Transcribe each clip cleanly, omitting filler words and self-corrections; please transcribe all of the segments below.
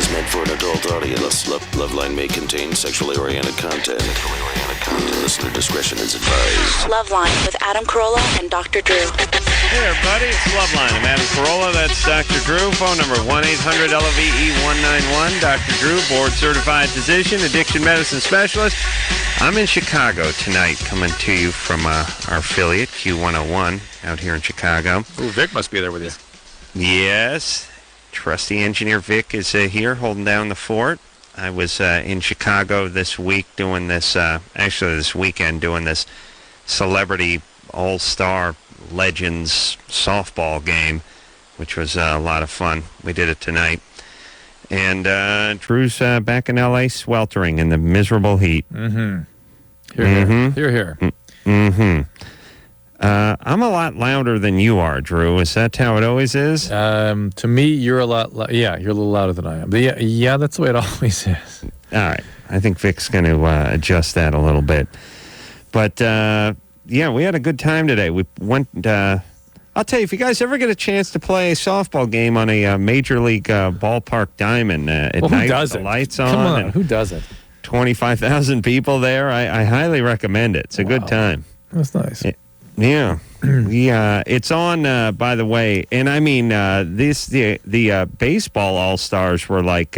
is meant for an adult audience. LoveLine may contain sexually oriented content. Listener discretion is advised. LoveLine with Adam Carolla and Dr. Drew. Hey, everybody. It's LoveLine. I'm Adam Carolla. That's Dr. Drew. Phone number 1-800-LOVE-191. Dr. Drew, board-certified physician, addiction medicine specialist. I'm in Chicago tonight, coming to you from our affiliate, Q101, out here in Chicago. Ooh, Vic must be there with you. Yes. Trusty engineer Vic is here holding down the fort. I was in Chicago this week doing this, this weekend doing this Celebrity All-Star Legends softball game, which was a lot of fun. We did it tonight. And Drew's back in L.A. sweltering in the miserable heat. Mm-hmm. Here. Mm-hmm. I'm a lot louder than you are, Drew. Is that how it always is? To me, you're a lot. You're a little louder than I am. But yeah, that's the way it always is. All right. I think Vic's going to adjust that a little bit. But, we had a good time today. We went, I'll tell you, if you guys ever get a chance to play a softball game on a Major League ballpark diamond at night with the lights on. Come on, who doesn't? 25,000 people there. I highly recommend it. It's a good time. That's nice. Yeah. It's on, by the way, and I mean, the baseball all-stars were like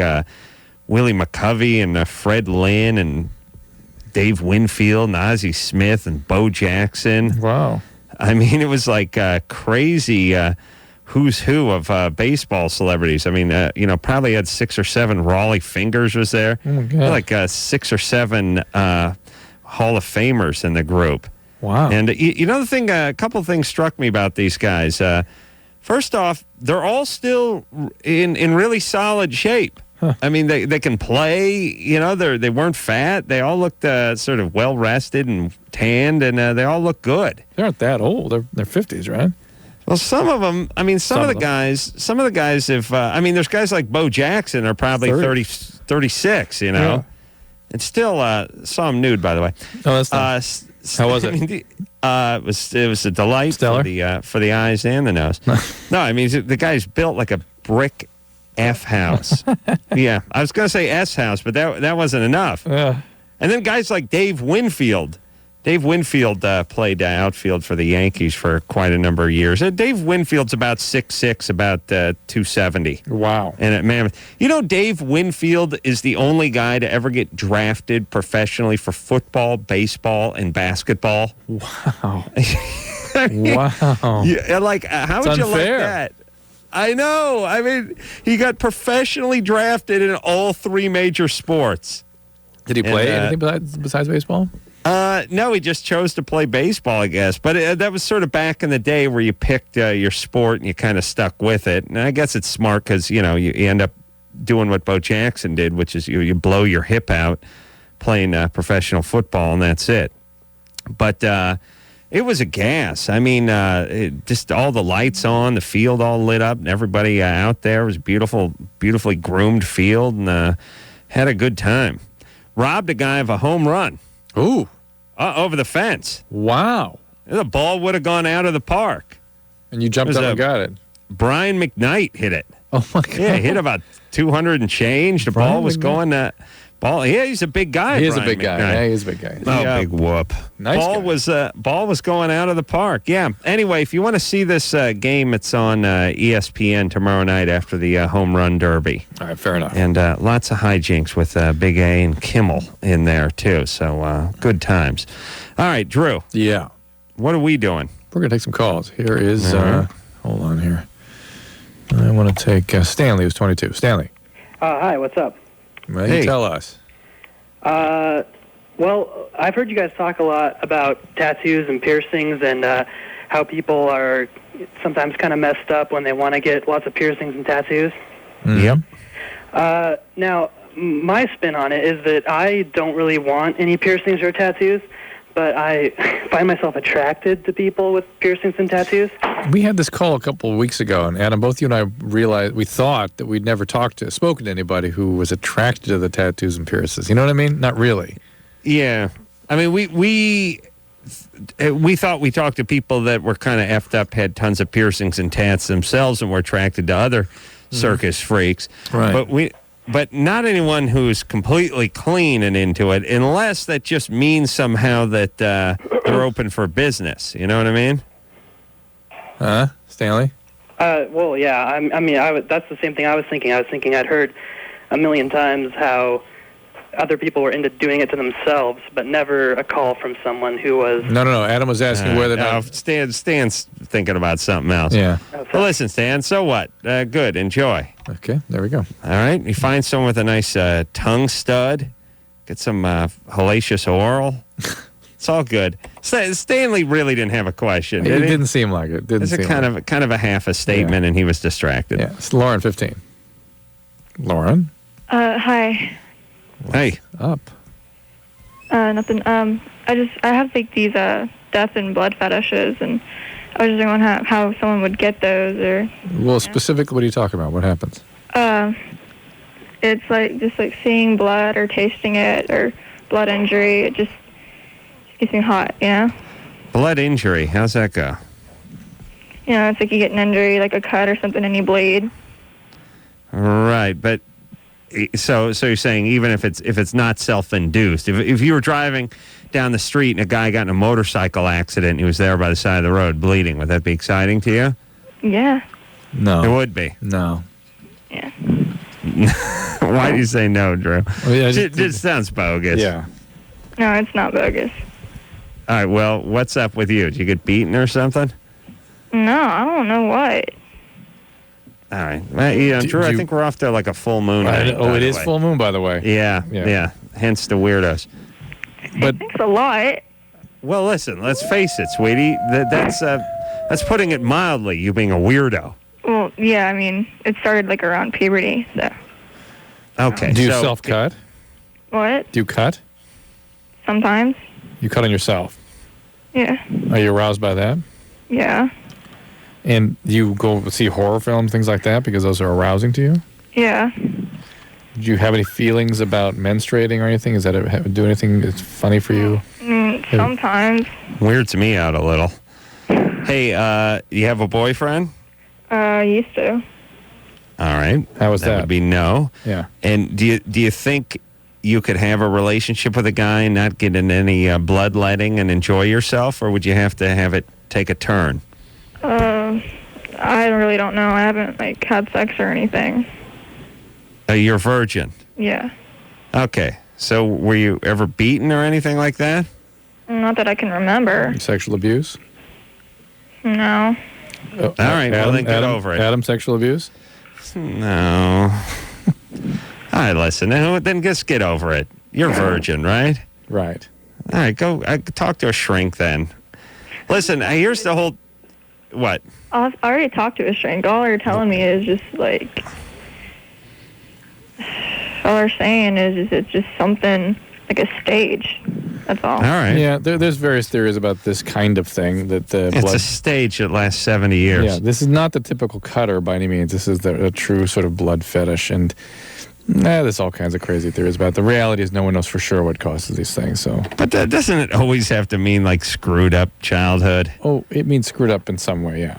Willie McCovey and Fred Lynn and Dave Winfield and Ozzie Smith and Bo Jackson. Wow. I mean, it was like crazy who's who of baseball celebrities. I mean, probably had 6 or 7. Raleigh Fingers was there. Oh, my God. Like 6 or 7 Hall of Famers in the group. Wow. And the thing, a couple of things struck me about these guys. First off, they're all still in really solid shape. Huh. I mean, they can play. They weren't fat. They all looked sort of well rested and tanned, and they all look good. They aren't that old. They're 50s, right? Well, some of them. I mean, some of the guys have. There's guys like Bo Jackson are probably 36. Yeah. And still saw him nude, by the way. Oh, that's nice. How was it? It was a delight for the eyes and the nose. No, I mean the guy's built like a brick F house. Yeah, I was going to say S house, but that wasn't enough. Yeah. And then guys like Dave Winfield. Dave Winfield played outfield for the Yankees for quite a number of years. Dave Winfield's about 6'6", about 270. Wow. And at Mammoth. Dave Winfield is the only guy to ever get drafted professionally for football, baseball, and basketball. Wow. Wow. Yeah, how would you like that? I know. I mean, he got professionally drafted in all 3 major sports. Did he play anything besides baseball? No, he just chose to play baseball, I guess. But that was sort of back in the day where you picked your sport and you kind of stuck with it. And I guess it's smart because, you end up doing what Bo Jackson did, which is you blow your hip out playing professional football, and that's it. But it was a gas. I mean, just all the lights on, the field all lit up, and everybody out there. It was a beautifully groomed field, and had a good time. Robbed a guy of a home run. Ooh. Over the fence. Wow. The ball would have gone out of the park. And you jumped up and got it. Brian McKnight hit it. Oh, my God. Yeah, hit about 200 and change. The ball was going... he's a big guy. He is a big guy. Yeah, he's a big guy. Oh, big whoop. Nice ball was going out of the park. Yeah. Anyway, if you want to see this game, it's on ESPN tomorrow night after the home run derby. All right, fair enough. And lots of hijinks with Big A and Kimmel in there, too. So good times. All right, Drew. Yeah. What are we doing? We're going to take some calls. Here is, hold on here. I want to take Stanley, who's 22. Stanley. Hi, what's up? Well, you tell us. Well, I've heard you guys talk a lot about tattoos and piercings and how people are sometimes kind of messed up when they want to get lots of piercings and tattoos. Yep. Now, my spin on it is that I don't really want any piercings or tattoos, but I find myself attracted to people with piercings and tattoos. We had this call a couple of weeks ago, and Adam, both you and I we thought that we'd never spoken to anybody who was attracted to the tattoos and piercings. You know what I mean? Not really. Yeah. I mean, we thought we talked to people that were kind of effed up, had tons of piercings and tats themselves, and were attracted to other circus freaks. Right. But but not anyone who's completely clean and into it, unless that just means somehow that they're open for business. You know what I mean? Stanley? Well, yeah. That's the same thing I was thinking. I was thinking I'd heard a million times how other people were into doing it to themselves, but never a call from someone who was... No. Adam was asking whether... Stan's thinking about something else. Yeah. Well, listen, Stan, so what? Good. Enjoy. Okay, there we go. All right. You find someone with a nice tongue stud. Get some hellacious oral. It's all good. Stanley really didn't have a question. It didn't seem like it. It's kind of a half a statement, and he was distracted. Yeah. It's Lauren, 15. Lauren? Hi. Hey. Up. Nothing. I have like these death and blood fetishes, and I was just wondering how someone would get those, or. Well, specifically, what are you talking about? What happens? It's just like seeing blood or tasting it or blood injury. It just gets me hot, you know. Blood injury. How's that go? You know, it's like you get an injury, like a cut or something, and you bleed. Right, but. So you're saying even if it's not self-induced, if you were driving down the street and a guy got in a motorcycle accident and he was there by the side of the road bleeding, would that be exciting to you? Yeah. No. It would be. No. Yeah. Why do you say no, Drew? Well, yeah, it sounds bogus. Yeah. No, it's not bogus. All right, well, what's up with you? Did you get beaten or something? No, I don't know what. All right. Well, Drew, I think we're off to like a full moon. It is full moon, by the way. Yeah. Hence the weirdos. But Thanks a lot. Well, listen, let's face it, sweetie. That's putting it mildly, you being a weirdo. Well, yeah, I mean, it started like around puberty, so. Okay. Do you self-cut? What? Do you cut? Sometimes. You cut on yourself? Yeah. Are you aroused by that? Yeah. And you go see horror films, things like that, because those are arousing to you? Yeah. Do you have any feelings about menstruating or anything? Does that do anything that's funny for you? Sometimes. Weirds me out a little. Hey, you have a boyfriend? Used to. All right. How was that? That would be no. Yeah. And do you think you could have a relationship with a guy and not get in any bloodletting and enjoy yourself, or would you have to have it take a turn? I really don't know. I haven't had sex or anything. You're a virgin? Yeah. Okay. So were you ever beaten or anything like that? Not that I can remember. Sexual abuse? No. All right. Well, then get over it. Adam, sexual abuse? No. All right, listen. Then just get over it. You're a virgin, right? Right. All right. Go talk to a shrink then. Listen, here's the whole... What? I already talked to a shrink. All they're telling me is just all they're saying is it's just something like a stage. That's all. All right. Yeah, there's various theories about this kind of thing. It's a stage that lasts 70 years. Yeah, this is not the typical cutter by any means. This is a true sort of blood fetish. And there's all kinds of crazy theories about it. The reality is no one knows for sure what causes these things. So, but doesn't it always have to mean screwed up childhood? Oh, it means screwed up in some way, yeah.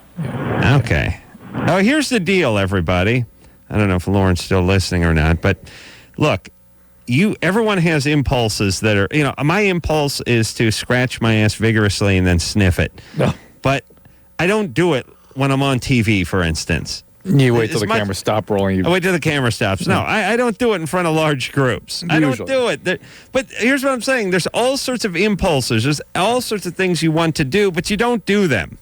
Okay. Oh, here's the deal, everybody. I don't know if Lauren's still listening or not, but look, everyone has impulses that are, my impulse is to scratch my ass vigorously and then sniff it. No. But I don't do it when I'm on TV, for instance. You wait till the camera stops rolling. I wait till the camera stops. No, I don't do it in front of large groups. I don't do it. But here's what I'm saying. There's all sorts of impulses. There's all sorts of things you want to do, but you don't do them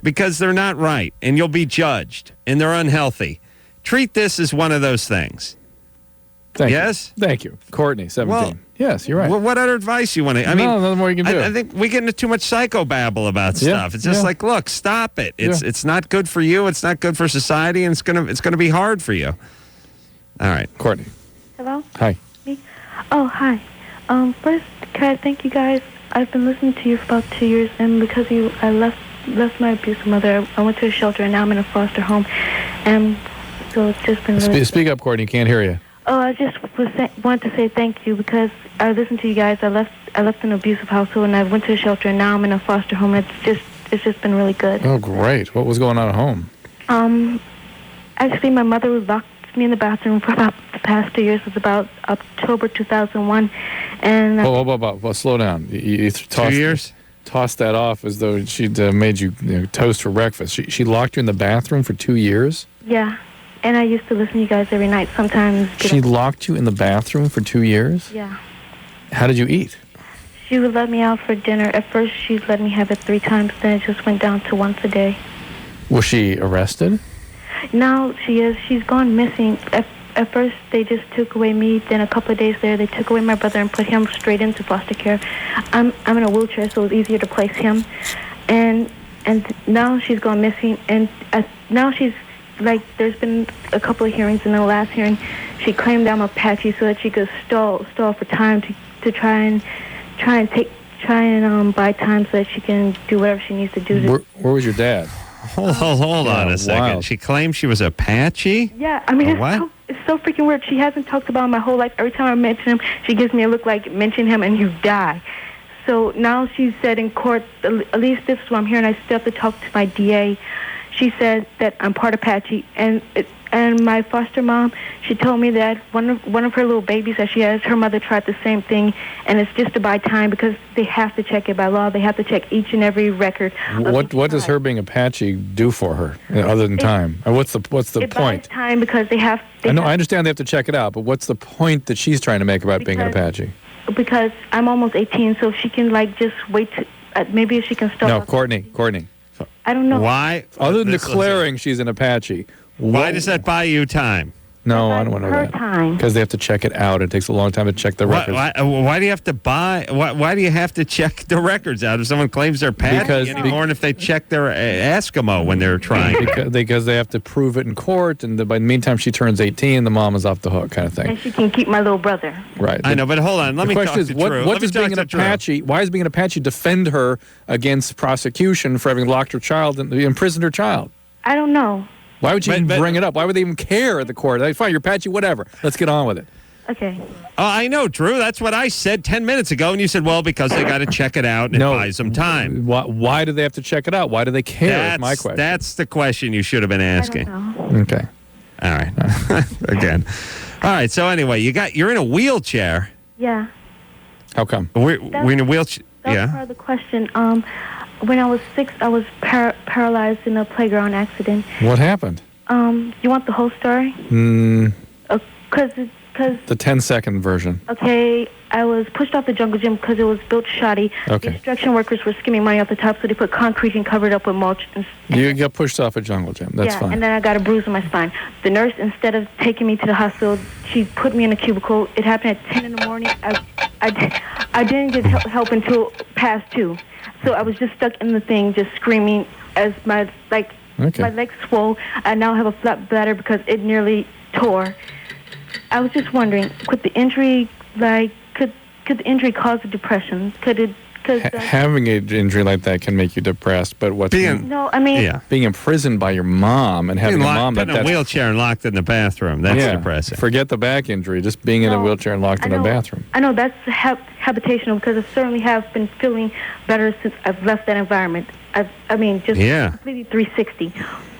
because they're not right, and you'll be judged, and they're unhealthy. Treat this as one of those things. Yes? Thank you. Courtney, 17. Well, yes, you're right. Well, what other advice you want to... nothing more you can do. I think we get into too much psychobabble about stuff. It's just look, stop it. It's not good for you. It's not good for society, and it's gonna be hard for you. All right. Courtney. Hello? Hi. Me? Oh, hi. First, can I thank you guys? I've been listening to you for about 2 years, and because I left my abusive mother. I went to a shelter, and now I'm in a foster home. And so it's just been really... Speak up, Courtney. Can't hear you. Oh, I just wanted to say thank you because I listened to you guys. I left an abusive household, and I went to a shelter, and now I'm in a foster home. It's just been really good. Oh, great. What was going on at home? Actually, my mother locked me in the bathroom for about past 2 years was about October 2001, and Well, slow down. You 2 years? Tossed that off as though she'd made you, toast for breakfast. She locked you in the bathroom for 2 years? yeah, and I used to listen to you guys every night. Sometimes She locked you in the bathroom for 2 years? yeah. How did you eat? She would let me out for dinner. At first, she let me have it 3 times. Then it just went down to once a day. Was she arrested? Now she is. She's gone missing. At first, they just took away me. Then a couple of days later, they took away my brother and put him straight into foster care. I'm in a wheelchair, so it was easier to place him. And now she's gone missing. And now she's like, there's been a couple of hearings. In the last hearing, she claimed I'm Apache so that she could stall for time to try and buy time so that she can do whatever she needs to do. Where was your dad? Hold on a second. Wild. She claimed she was Apache? Yeah, I mean, What? it's so freaking weird. She hasn't talked about him my whole life. Every time I mention him, she gives me a look like, mention him and you die. So now she said in court, at least this is what I'm hearing, I still have to talk to my DA. She said that I'm part Apache, and my foster mom, she told me that one of her little babies that she has, her mother tried the same thing, and it's just to buy time because they have to check it by law. They have to check each and every record. What does her being Apache do for her other than time? And what's the it point? buys time because they have. I understand they have to check it out, but what's the point that she's trying to make about being an Apache? Because I'm almost 18, so she can just wait. Maybe if she can start. No, Courtney. I don't know. Why? Other than declaring she's an Apache. Why does that buy you time? No, I don't want to know her that. time. Because they have to check it out. It takes a long time to check the records. Why do you have to why do you have to check the records out if someone claims they're Apache anymore, and if they check their Eskimo when they're trying? Because they have to prove it in court, and by the meantime she turns 18, the mom is off the hook, kind of thing. And she can keep my little brother. Right. I know, but hold on. Let me talk to Drew. What does being an Apache? Why does being an Apache defend her against prosecution for having locked her child and imprisoned her child? I don't know. Why would you even bring it up? Why would they even care at the court? Like, fine, you're Apache, whatever. Let's get on with it. Okay. Oh, I know, Drew. That's what I said 10 minutes ago, and you said, well, because they got to check it out and it buys them time. Why do they have to check it out? Why do they care? Is my question. That's the question you should have been asking. I don't know. Okay. All right. Again. All right. So anyway, you're in a wheelchair. Yeah. How come? We're in a wheelchair. That was part of the question. When I was 6, I was paralyzed in a playground accident. What happened? You want the whole story? Because The 10-second version. Okay, I was pushed off the jungle gym because it was built shoddy. Okay. The construction workers were skimming money off the top, so they put concrete and covered up with mulch. You got pushed off a jungle gym. That's fine. And then I got a bruise on my spine. The nurse, instead of taking me to the hospital, she put me in a cubicle. It happened at 10 in the morning. I didn't get help until past 2. So I was just stuck in the thing, just screaming as my legs swole. I now have a flat bladder because it nearly tore. I was just wondering, could the injury, could the injury cause a depression? Could it? Having an injury like that can make you depressed, but being imprisoned by your mom and having a mom put in a wheelchair and locked in the bathroom, that's depressing. Forget the back injury, just being in a wheelchair and locked in a bathroom. I know that's habitational because I certainly have been feeling better since I've left that environment. Completely 360.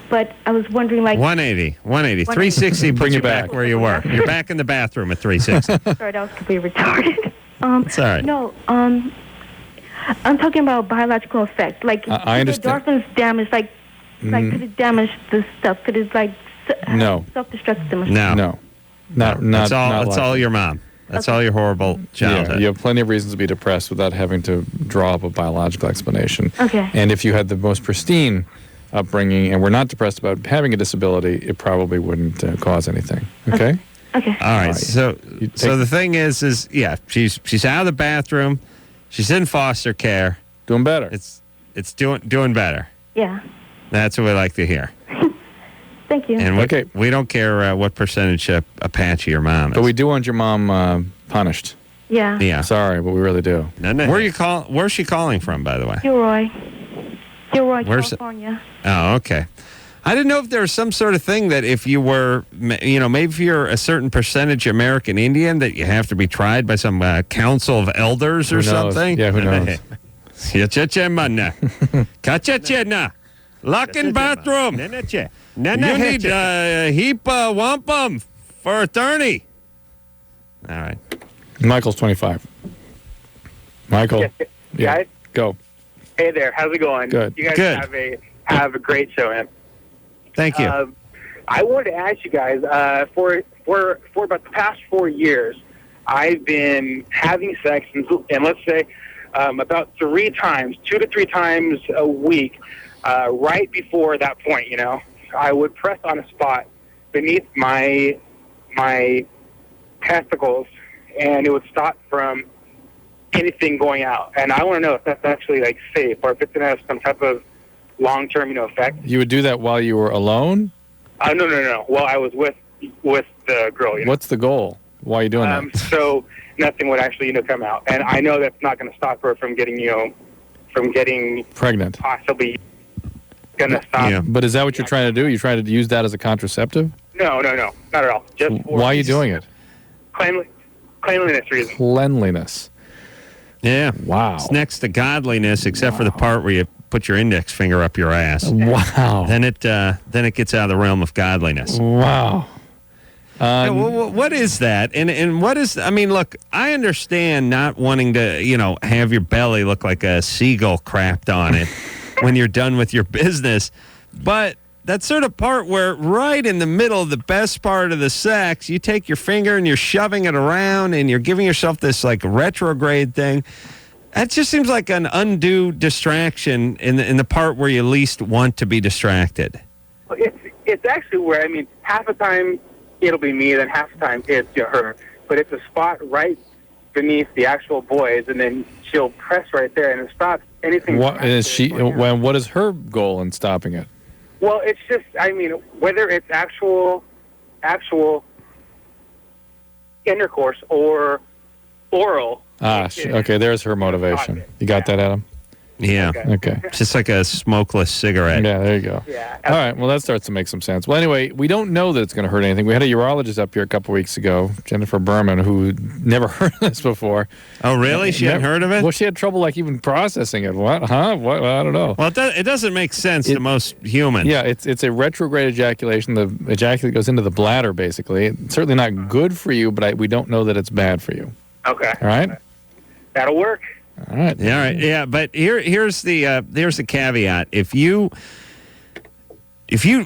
But I was wondering, 180, 360 puts you back where you were. You're back in the bathroom at 360. Sorry, that was completely retarded. It's all right. No, I'm talking about biological effect. I understand. The endorphins damage, could it damage the stuff? Could it, self-destruct them? No. That's all your mom. That's all your horrible childhood. Yeah, you have plenty of reasons to be depressed without having to draw up a biological explanation. Okay. And if you had the most pristine upbringing and were not depressed about having a disability, it probably wouldn't cause anything. Okay? Okay. All right. So the thing is she's out of the bathroom. She's in foster care. Doing better. It's doing better. Yeah. That's what we like to hear. Thank you. And we don't care what percentage Apache your mom is. But we do want your mom punished. Yeah. Yeah. Sorry, but we really do. Where's she calling from, by the way? Gilroy, California. Oh, okay. I didn't know if there was some sort of thing that if you were, maybe if you're a certain percentage American Indian, that you have to be tried by some council of elders or something. Yeah, who knows? Lock in bathroom. You need heap wampum for attorney. All right. Michael's 25. Michael. Guys? Go. Hey there, how's it going? Good. You guys Good. have a great show, man. Thank you. I wanted to ask you guys, for about the past 4 years, I've been having sex, and let's say about 2 to 3 times a week. Right before that point, I would press on a spot beneath my testicles, and it would stop from anything going out. And I want to know if that's actually like safe, or if it's going to have some type of long-term, effect. You would do that while you were alone? No. Well, I was with the girl. What's the goal? Why are you doing that? So nothing would actually, come out, and I know that's not going to stop her from getting, Pregnant. possibly going to stop. Yeah. But is that what you're trying to do? You trying to use that as a contraceptive? No, not at all. Just for Why are you doing it? cleanliness reasons. Cleanliness. Yeah. Wow. It's next to godliness, except for the part where you put your index finger up your ass. Wow. Then it gets out of the realm of godliness. Wow. Yeah, what is that? And what is? I mean, look, I understand not wanting to, have your belly look like a seagull crapped on it when you're done with your business, but that sort of part where right in the middle of the best part of the sex, you take your finger and you're shoving it around and you're giving yourself this like retrograde thing. That just seems like an undue distraction in the part where you least want to be distracted. It's actually where, half the time it'll be me, then half the time it's her. But it's a spot right beneath the actual boys, and then she'll press right there, and it stops anything. What is she? What is her goal in stopping it? Well, it's just, whether it's actual intercourse or oral. Okay, there's her motivation. You got that, Adam? Yeah. Okay. It's just like a smokeless cigarette. Yeah, there you go. Yeah. All right, well, that starts to make some sense. Well, anyway, we don't know that it's going to hurt anything. We had a urologist up here a couple weeks ago, Jennifer Berman, who never heard of this before. Oh, really? She hadn't heard of it? Well, she had trouble, even processing it. What? Huh? What? I don't know. Well, it doesn't make sense to most humans. Yeah, it's a retrograde ejaculation. The ejaculate goes into the bladder, basically. It's certainly not good for you, but we don't know that it's bad for you. Okay. All right? That'll work. All right. Yeah, all right. Yeah, but here's the caveat. If you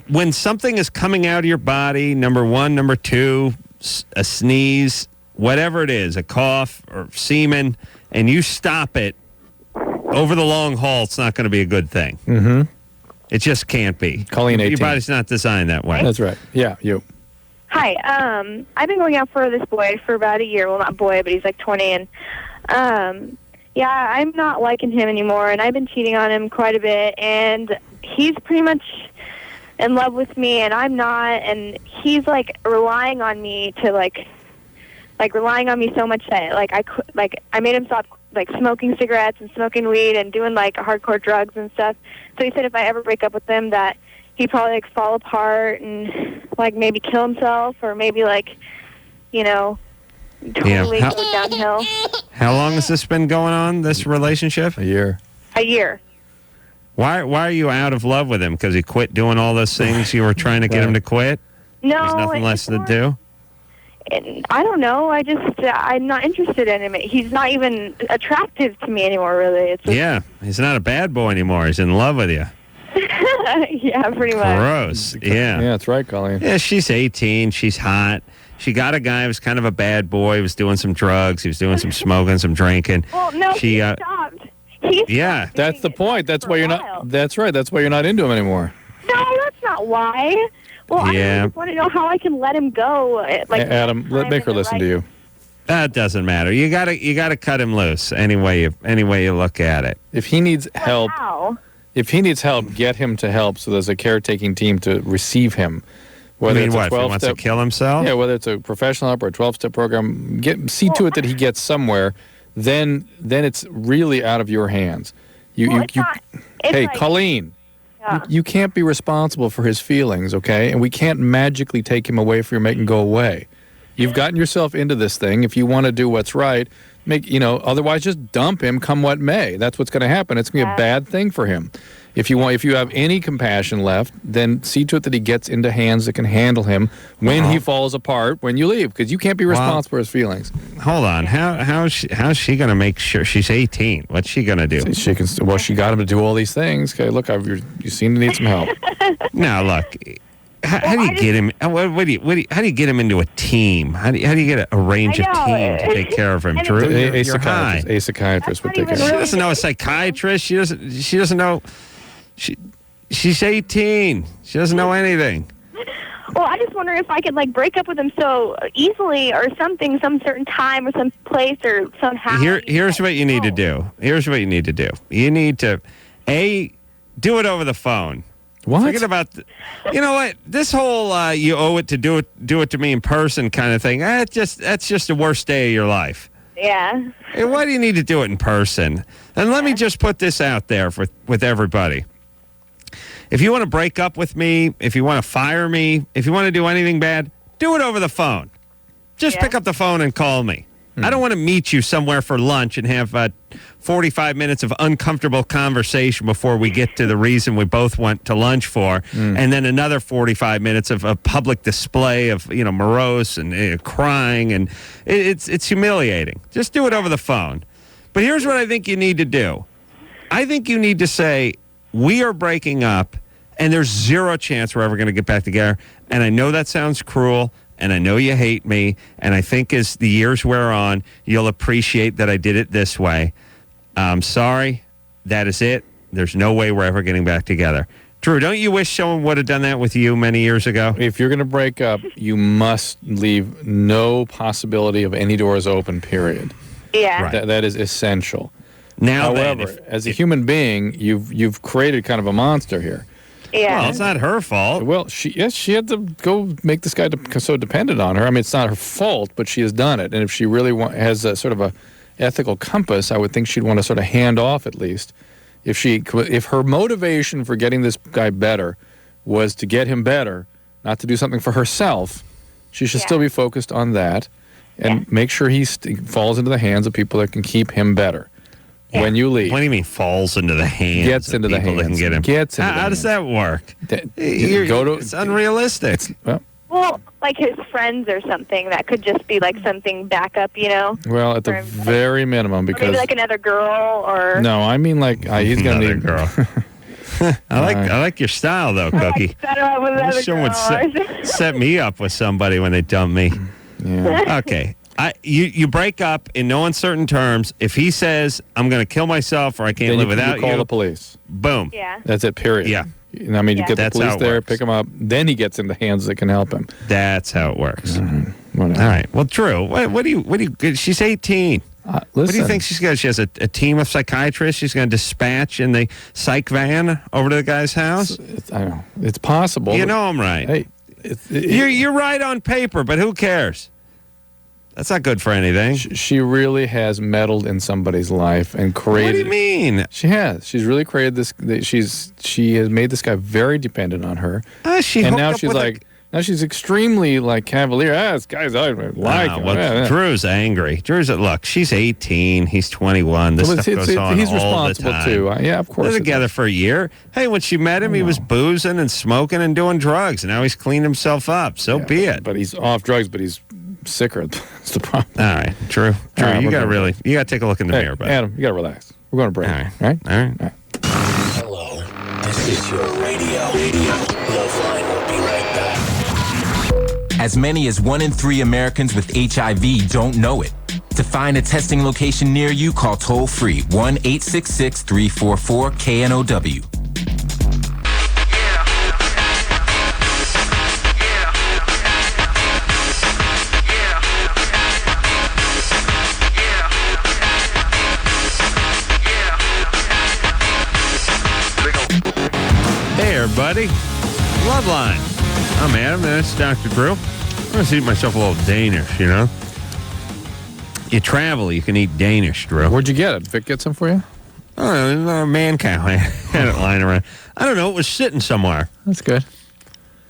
when something is coming out of your body, number one, number two, a sneeze, whatever it is, a cough or semen, and you stop it over the long haul, it's not going to be a good thing. Mm-hmm. It just can't be. Colleen, 18. Your body's not designed that way. That's right. Yeah, you. Hi. I've been going out for this boy for about a year. Well, not boy, but he's like 20, and yeah, I'm not liking him anymore, and I've been cheating on him quite a bit, and he's pretty much in love with me, and I'm not, and he's relying on me to relying on me so much that I made him stop smoking cigarettes and smoking weed and doing hardcore drugs and stuff. So he said if I ever break up with him that he'd probably fall apart and maybe kill himself, or maybe totally go downhill. How long has this been going on, this relationship? A year. A year. Why are you out of love with him? Because he quit doing all those things you were trying to get him to quit? No. There's nothing less to do? I don't know. I'm not interested in him. He's not even attractive to me anymore, really. It's just, yeah, he's not a bad boy anymore. He's in love with you. yeah, pretty much. Gross. Yeah. Yeah, that's right, Colleen. Yeah, she's 18. She's hot. She got a guy who was kind of a bad boy. He was doing some drugs. He was doing some smoking, some drinking. Well, no, he stopped. Yeah. That's the point. That's why you're not. That's right. That's why you're not into him anymore. No, that's not why. Well, I just want to know how I can let him go. Adam, make her listen to you. That doesn't matter. You gotta cut him loose any way you look at it. If he needs help, how? If he needs help, get him to help. So there's a caretaking team to receive him. Whether it's what? If he wants to kill himself? Yeah, whether it's a professional help or a 12-step program, see to it that he gets somewhere. Then it's really out of your hands. Hey, Colleen, you can't be responsible for his feelings, okay? And we can't magically take him away from you, make him go away. You've gotten yourself into this thing. If you want to do what's right, otherwise just dump him come what may. That's what's going to happen. It's going to be a bad thing for him. If you have any compassion left, then see to it that he gets into hands that can handle him when he falls apart when you leave, because you can't be responsible for his feelings. Hold on. How's she going to make sure she's 18? What's she going to do? She got him to do all these things. Okay, look, you seem to need some help. Now, look. How do you get him? How do you get him into a team? How do you arrange a team to take care of him? Drew, A psychiatrist would take care of him. She doesn't know a psychiatrist. She doesn't know. She's 18. She doesn't know anything. Well, I just wonder if I could break up with him so easily, or something, some certain time, or some place, or somehow. Here's what you need to do. You need to do it over the phone. What? Forget about, you know what? This whole you owe it to do it to me in person kind of thing. That's just the worst day of your life. Yeah. Hey, why do you need to do it in person? And let me just put this out there with everybody. If you want to break up with me, if you want to fire me, if you want to do anything bad, do it over the phone. Just pick up the phone and call me. I don't want to meet you somewhere for lunch and have 45 minutes of uncomfortable conversation before we get to the reason we both went to lunch for, and then another 45 minutes of a public display of morose and crying, and it's humiliating. Just do it over the phone. But here's what I think you need to do. I think you need to say, we are breaking up, and there's zero chance we're ever going to get back together. And I know that sounds cruel. And I know you hate me, and I think as the years wear on, you'll appreciate that I did it this way. I'm sorry. That is it. There's no way we're ever getting back together. Drew, don't you wish someone would have done that with you many years ago? If you're going to break up, you must leave no possibility of any doors open, period. Yeah. Right. That is essential. Now, however, as a human being, you've created kind of a monster here. Yeah. Well, it's not her fault. Well, she had to go make this guy so dependent on her. I mean, it's not her fault, but she has done it. And if she really has a sort of a ethical compass, I would think she'd want to sort of hand off at least. If her motivation for getting this guy better was to get him better, not to do something for herself, she should still be focused on that and make sure he falls into the hands of people that can keep him better. When you leave. What do you mean falls into the hands? Gets into the hands. That can get him. How does that work? It's unrealistic. Well, like his friends or something. That could just be something backup, Well, at the very minimum, because maybe another girl, or no, I mean he's gonna need a girl. I like your style though, Cookie. Someone set me up with somebody when they dump me. Yeah. Okay. You break up in no uncertain terms. If he says, I'm going to kill myself or I can't live without you. Call the police. Boom. Yeah. That's it, period. Yeah. You get the police there, pick him up. Then he gets in the hands that can help him. That's how it works. All right. Well, Drew, what do you, she's 18. What do you think she's got? She has a team of psychiatrists she's going to dispatch in the psych van over to the guy's house? I don't know. It's possible. You know I'm right. Hey, you're right on paper, but who cares? That's not good for anything. She really has meddled in somebody's life and created. What do you mean? She has. She's really created this. She has made this guy very dependent on her. Now she's extremely cavalier. This guy's him. Drew's angry. Drew's look. She's 18. He's 21. This stuff goes on he's all responsible the time. too. Yeah, of course. They're together for a year. Hey, when she met him, he was boozing and smoking and doing drugs, and now he's cleaned himself up. So be it. But he's off drugs. But he's sicker. That's the problem. All right, Drew, you got to take a look in the mirror, buddy. Adam, you got to relax. We're going to break. All right. Hello, this is your radio. LoveLine will be right back. As many as 1 in 3 Americans with HIV don't know it. To find a testing location near you, call toll-free 1-866-344-KNOW. Hey, everybody. LoveLine. I'm Adam, and that's Dr. Drew. I'm going to eat myself a little Danish, You travel, you can eat Danish, Drew. Where'd you get it? Vic get some for you? Oh, a man cow. I had it lying around. I don't know. It was sitting somewhere. That's good.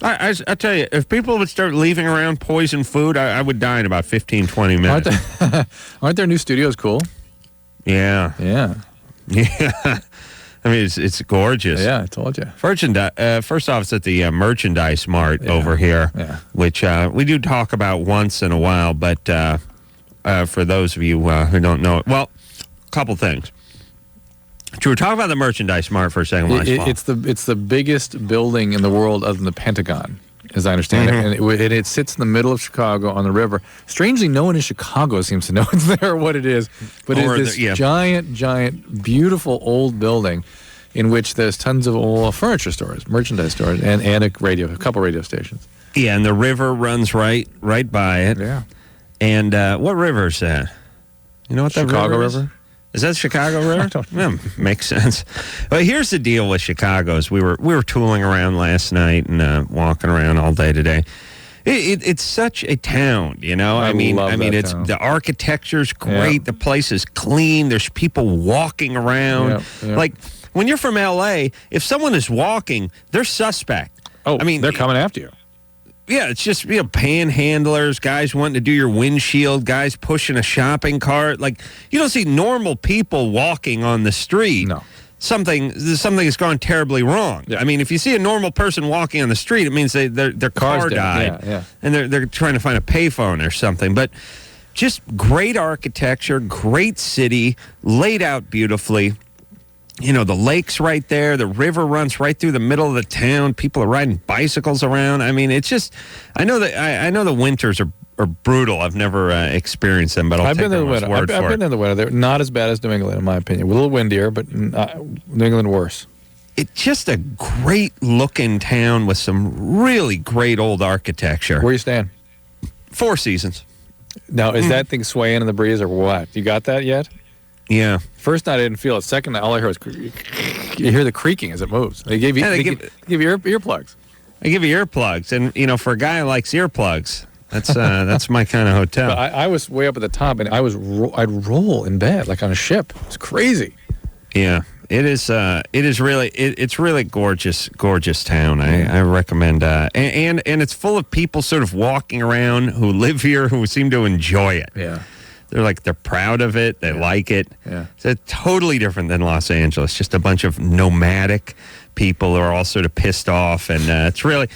I tell you, if people would start leaving around poison food, I would die in about 15, 20 minutes. Aren't their new studios cool? Yeah. Yeah. Yeah. I mean, it's gorgeous. Yeah, I told you. First off, it's at the Merchandise Mart over here, which we do talk about once in a while, but for those of you who don't know it, well, a couple things. Should we talk about the Merchandise Mart for a second? It's the biggest building in the world other than the Pentagon, as I understand it. And it sits in the middle of Chicago on the river. Strangely, no one in Chicago seems to know it's there or what it is. But it's this giant, beautiful old building in which there's tons of old furniture stores, merchandise stores, and a couple radio stations. Yeah, and the river runs right by it. Yeah. And what river is that? You know what that Chicago River? Is that Chicago River? I don't know. Yeah, makes sense. But here's the deal with Chicago: is we were tooling around last night and walking around all day today. It's such a town, you know. I mean, it's town. The architecture's great. The place is clean. There's people walking around. Yeah. Like when you're from LA, if someone is walking, they're suspect. Oh, I mean, they're coming after you. Yeah, it's just panhandlers, guys wanting to do your windshield, guys pushing a shopping cart. Like you don't see normal people walking on the street. No. Something has gone terribly wrong. Yeah. I mean, if you see a normal person walking on the street, it means their car died, and they're trying to find a payphone or something. But just great architecture, great city, laid out beautifully. You know, the lake's right there. The river runs right through the middle of the town. People are riding bicycles around. I mean, it's just. I know the winters are brutal. I've never experienced them, but I've been in the winter. I've been in the winter. They're not as bad as New England, in my opinion. A little windier, but New England worse. It's just a great looking town with some really great old architecture. Where are you staying? Four Seasons. Now, is that thing swaying in the breeze or what? You got that yet? Yeah. First night I didn't feel it. Second night all I heard was you hear the creaking as it moves. They give you earplugs. They give you earplugs, and you know, for a guy who likes earplugs, that's my kind of hotel. But I was way up at the top, and I'd roll in bed like on a ship. It's crazy. Yeah, it is. It's really gorgeous town. I recommend. And it's full of people sort of walking around who live here who seem to enjoy it. Yeah. They're proud of it. They like it. Yeah. It's totally different than Los Angeles. Just a bunch of nomadic people who are all sort of pissed off, and it's really.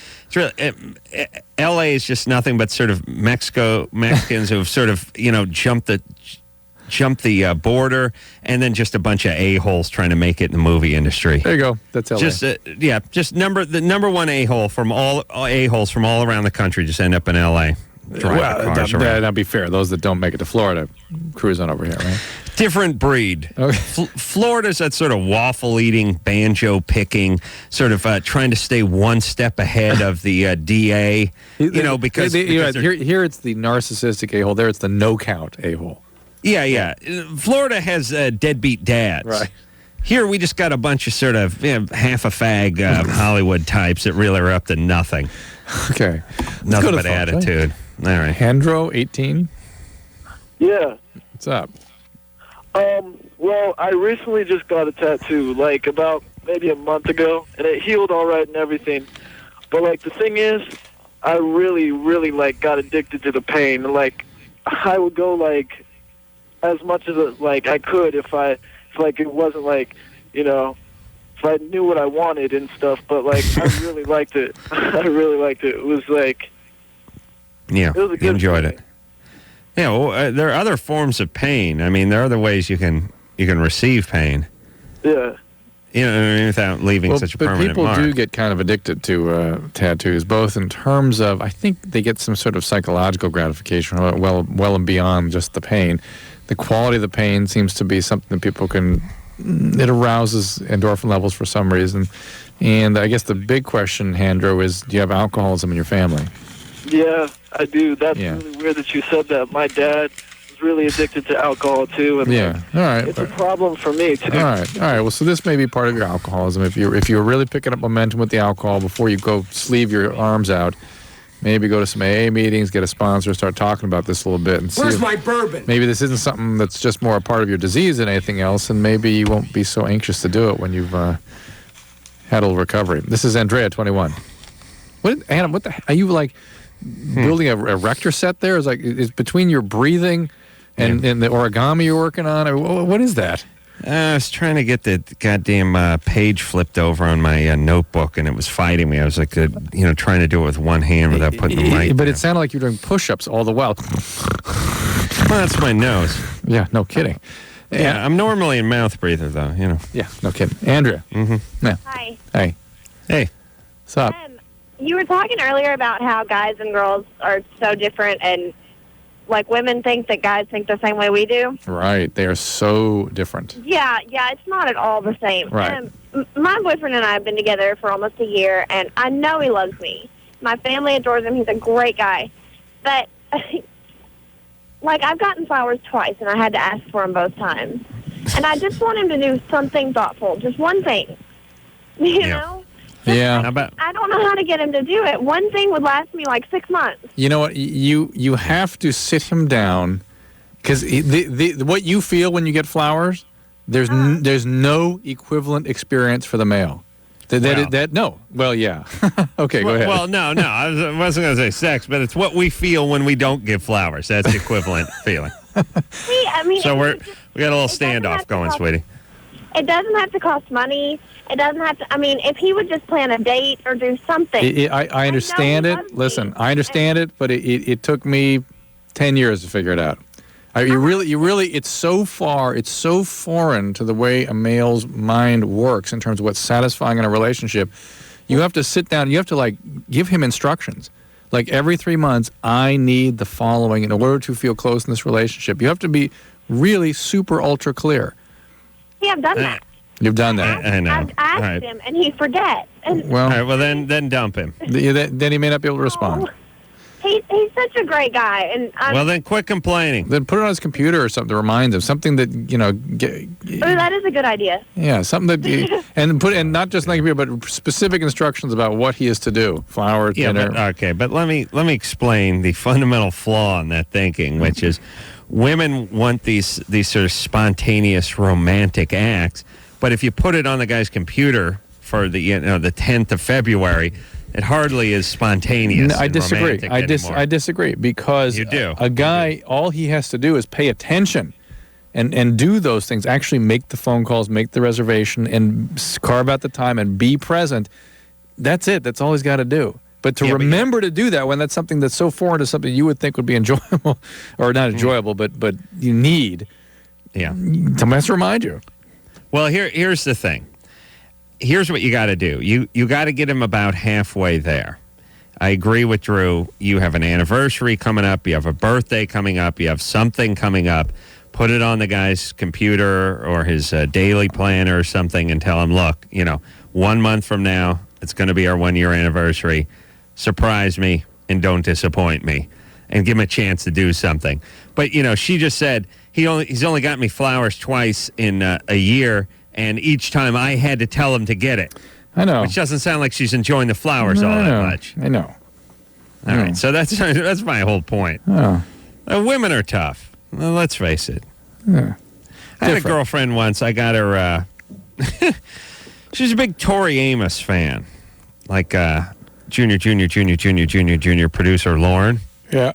L.A. is just nothing but sort of Mexicans who've sort of jumped the border, and then just a bunch of a-holes trying to make it in the movie industry. There you go. That's L.A. Just the number one a-hole from all a-holes from all around the country just end up in L.A. That'd be fair. Those that don't make it to Florida cruise on over here, right? Different breed. Okay. Florida's that sort of waffle-eating, banjo-picking, sort of trying to stay one step ahead of the DA. Because here it's the narcissistic a-hole. There it's the no-count a-hole. Yeah. Florida has deadbeat dads. Right. Here we just got a bunch of sort of half a fag Hollywood types that really are up to nothing. Okay. Nothing but attitude. All right. Handro, 18? Yeah. What's up? Well, I recently just got a tattoo, like about maybe a month ago, and it healed all right and everything. But like the thing is, I really, really got addicted to the pain. Like I would go like as much as I could if it wasn't if I knew what I wanted and stuff. But I really liked it. I really liked it. It was yeah, it was a good you enjoyed feeling. it. Yeah, well, there are other forms of pain. I mean, there are other ways you can receive pain. Yeah. Without leaving such a permanent mark. But people do get kind of addicted to tattoos, both in terms of, I think they get some sort of psychological gratification, well and beyond just the pain. The quality of the pain seems to be something that people it arouses endorphin levels for some reason. And I guess the big question, Handro, is do you have alcoholism in your family? Yeah, I do. That's really weird that you said that. My dad was really addicted to alcohol, too. And all right. It's a problem for me, too. All right. Well, so this may be part of your alcoholism. If you're really picking up momentum with the alcohol before you go sleeve your arms out, maybe go to some AA meetings, get a sponsor, start talking about this a little bit. And see Where's my bourbon? Maybe this isn't something that's just more a part of your disease than anything else, and maybe you won't be so anxious to do it when you've had a little recovery. This is Andrea, 21. Adam, what the are you building a Rector set there? Is between your breathing and the origami you're working on? What is that? I was trying to get the goddamn page flipped over on my notebook, and it was fighting me. I was like, trying to do it with one hand without putting the mic. But it sounded like you were doing push-ups all the while. Well, that's my nose. Yeah, no kidding. Yeah, I'm normally a mouth breather, though. Yeah, no kidding. Andrea. Mm-hmm. Yeah. Hi. Hey. What's up? You were talking earlier about how guys and girls are so different, and like women think that guys think the same way we do. Right. They are so different. Yeah, it's not at all the same. Right. My boyfriend and I have been together for almost a year, and I know he loves me. My family adores him. He's a great guy. But, like, I've gotten flowers twice, and I had to ask for them both times. And I just want him to do something thoughtful, just one thing, you know? Yeah. I don't know how to get him to do it. One thing would last me like 6 months. You know what? You have to sit him down, because what you feel when you get flowers, there's no equivalent experience for the male. No. Well, yeah. Okay, go ahead. Well, no. I wasn't going to say sex, but it's what we feel when we don't give flowers. That's the equivalent feeling. See, I mean, so we got a little standoff going, sweetie. It doesn't have to cost money. It doesn't have to. I mean, if he would just plan a date or do something. I understand it. Listen, I understand it, but it took me 10 years to figure it out. You really, it's so foreign to the way a male's mind works in terms of what's satisfying in a relationship. You have to sit down. You have to give him instructions. Like every 3 months, I need the following in order to feel close in this relationship. You have to be really super ultra clear. Yeah, I've done that. You've done that. I know. I've asked him, and he forgets. And all right, well, then dump him. Then he may not be able to respond. He's such a great guy, and well, then quit complaining. Then put it on his computer or something to remind him. Something that that is a good idea. Yeah, something that and not just like computer, but specific instructions about what he is to do. Flower, dinner. But let me explain the fundamental flaw in that thinking, which is women want these sort of spontaneous romantic acts, but if you put it on the guy's computer for the 10th of February, it hardly is spontaneous. No, I disagree. I disagree because you do. A guy, all he has to do is pay attention and do those things. Actually, make the phone calls, make the reservation, and carve out the time and be present. That's it. That's all he's got to do. But to remember to do that when that's something that's so foreign to something you would think would be enjoyable, or not enjoyable, but you need. Yeah. Someone has to remind you. Well, here's the thing. Here's what you got to do. You got to get him about halfway there. I agree with Drew. You have an anniversary coming up. You have a birthday coming up. You have something coming up. Put it on the guy's computer or his daily planner or something and tell him, look, 1 month from now, it's going to be our 1 year anniversary. Surprise me and don't disappoint me, and give him a chance to do something. But, she just said he's only got me flowers twice in a year, and each time I had to tell him to get it. I know. Which doesn't sound like she's enjoying the flowers all that much. I know. All right, so that's my whole point. Oh. Women are tough. Well, let's face it. Yeah. I had a girlfriend once. I got her... she's a big Tori Amos fan. Like junior producer Lauren. Yeah.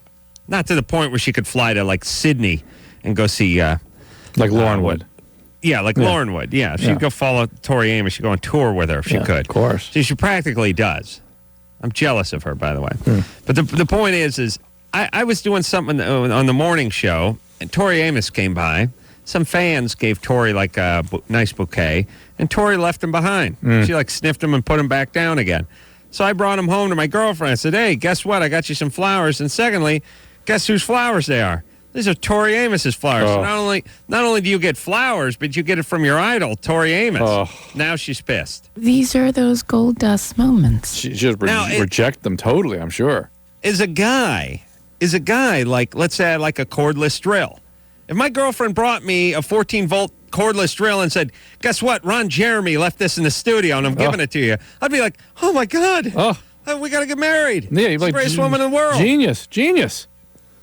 Not to the point where she could fly to, like, Sydney and go see... like Lauren would. Yeah, like Lauren would. Yeah, she'd go follow Tori Amos. She'd go on tour with her if she could. Of course. So she practically does. I'm jealous of her, by the way. But the point is I was doing something on the morning show, and Tori Amos came by. Some fans gave Tori, like, a nice bouquet, and Tori left him behind. She, like, sniffed him and put him back down again. So I brought him home to my girlfriend. I said, hey, guess what? I got you some flowers. And secondly, guess whose flowers they are? These are Tori Amos's flowers. Oh. So not only do you get flowers, but you get it from your idol, Tori Amos. Oh. Now she's pissed. These are those gold dust moments. She just reject them totally, I'm sure. Is a guy like, let's say I like a cordless drill. If my girlfriend brought me a 14-volt cordless drill and said, guess what? Ron Jeremy left this in the studio and I'm giving it to you. I'd be like, oh, my God. We got to get married. Yeah, you're like, greatest woman in the world. Genius.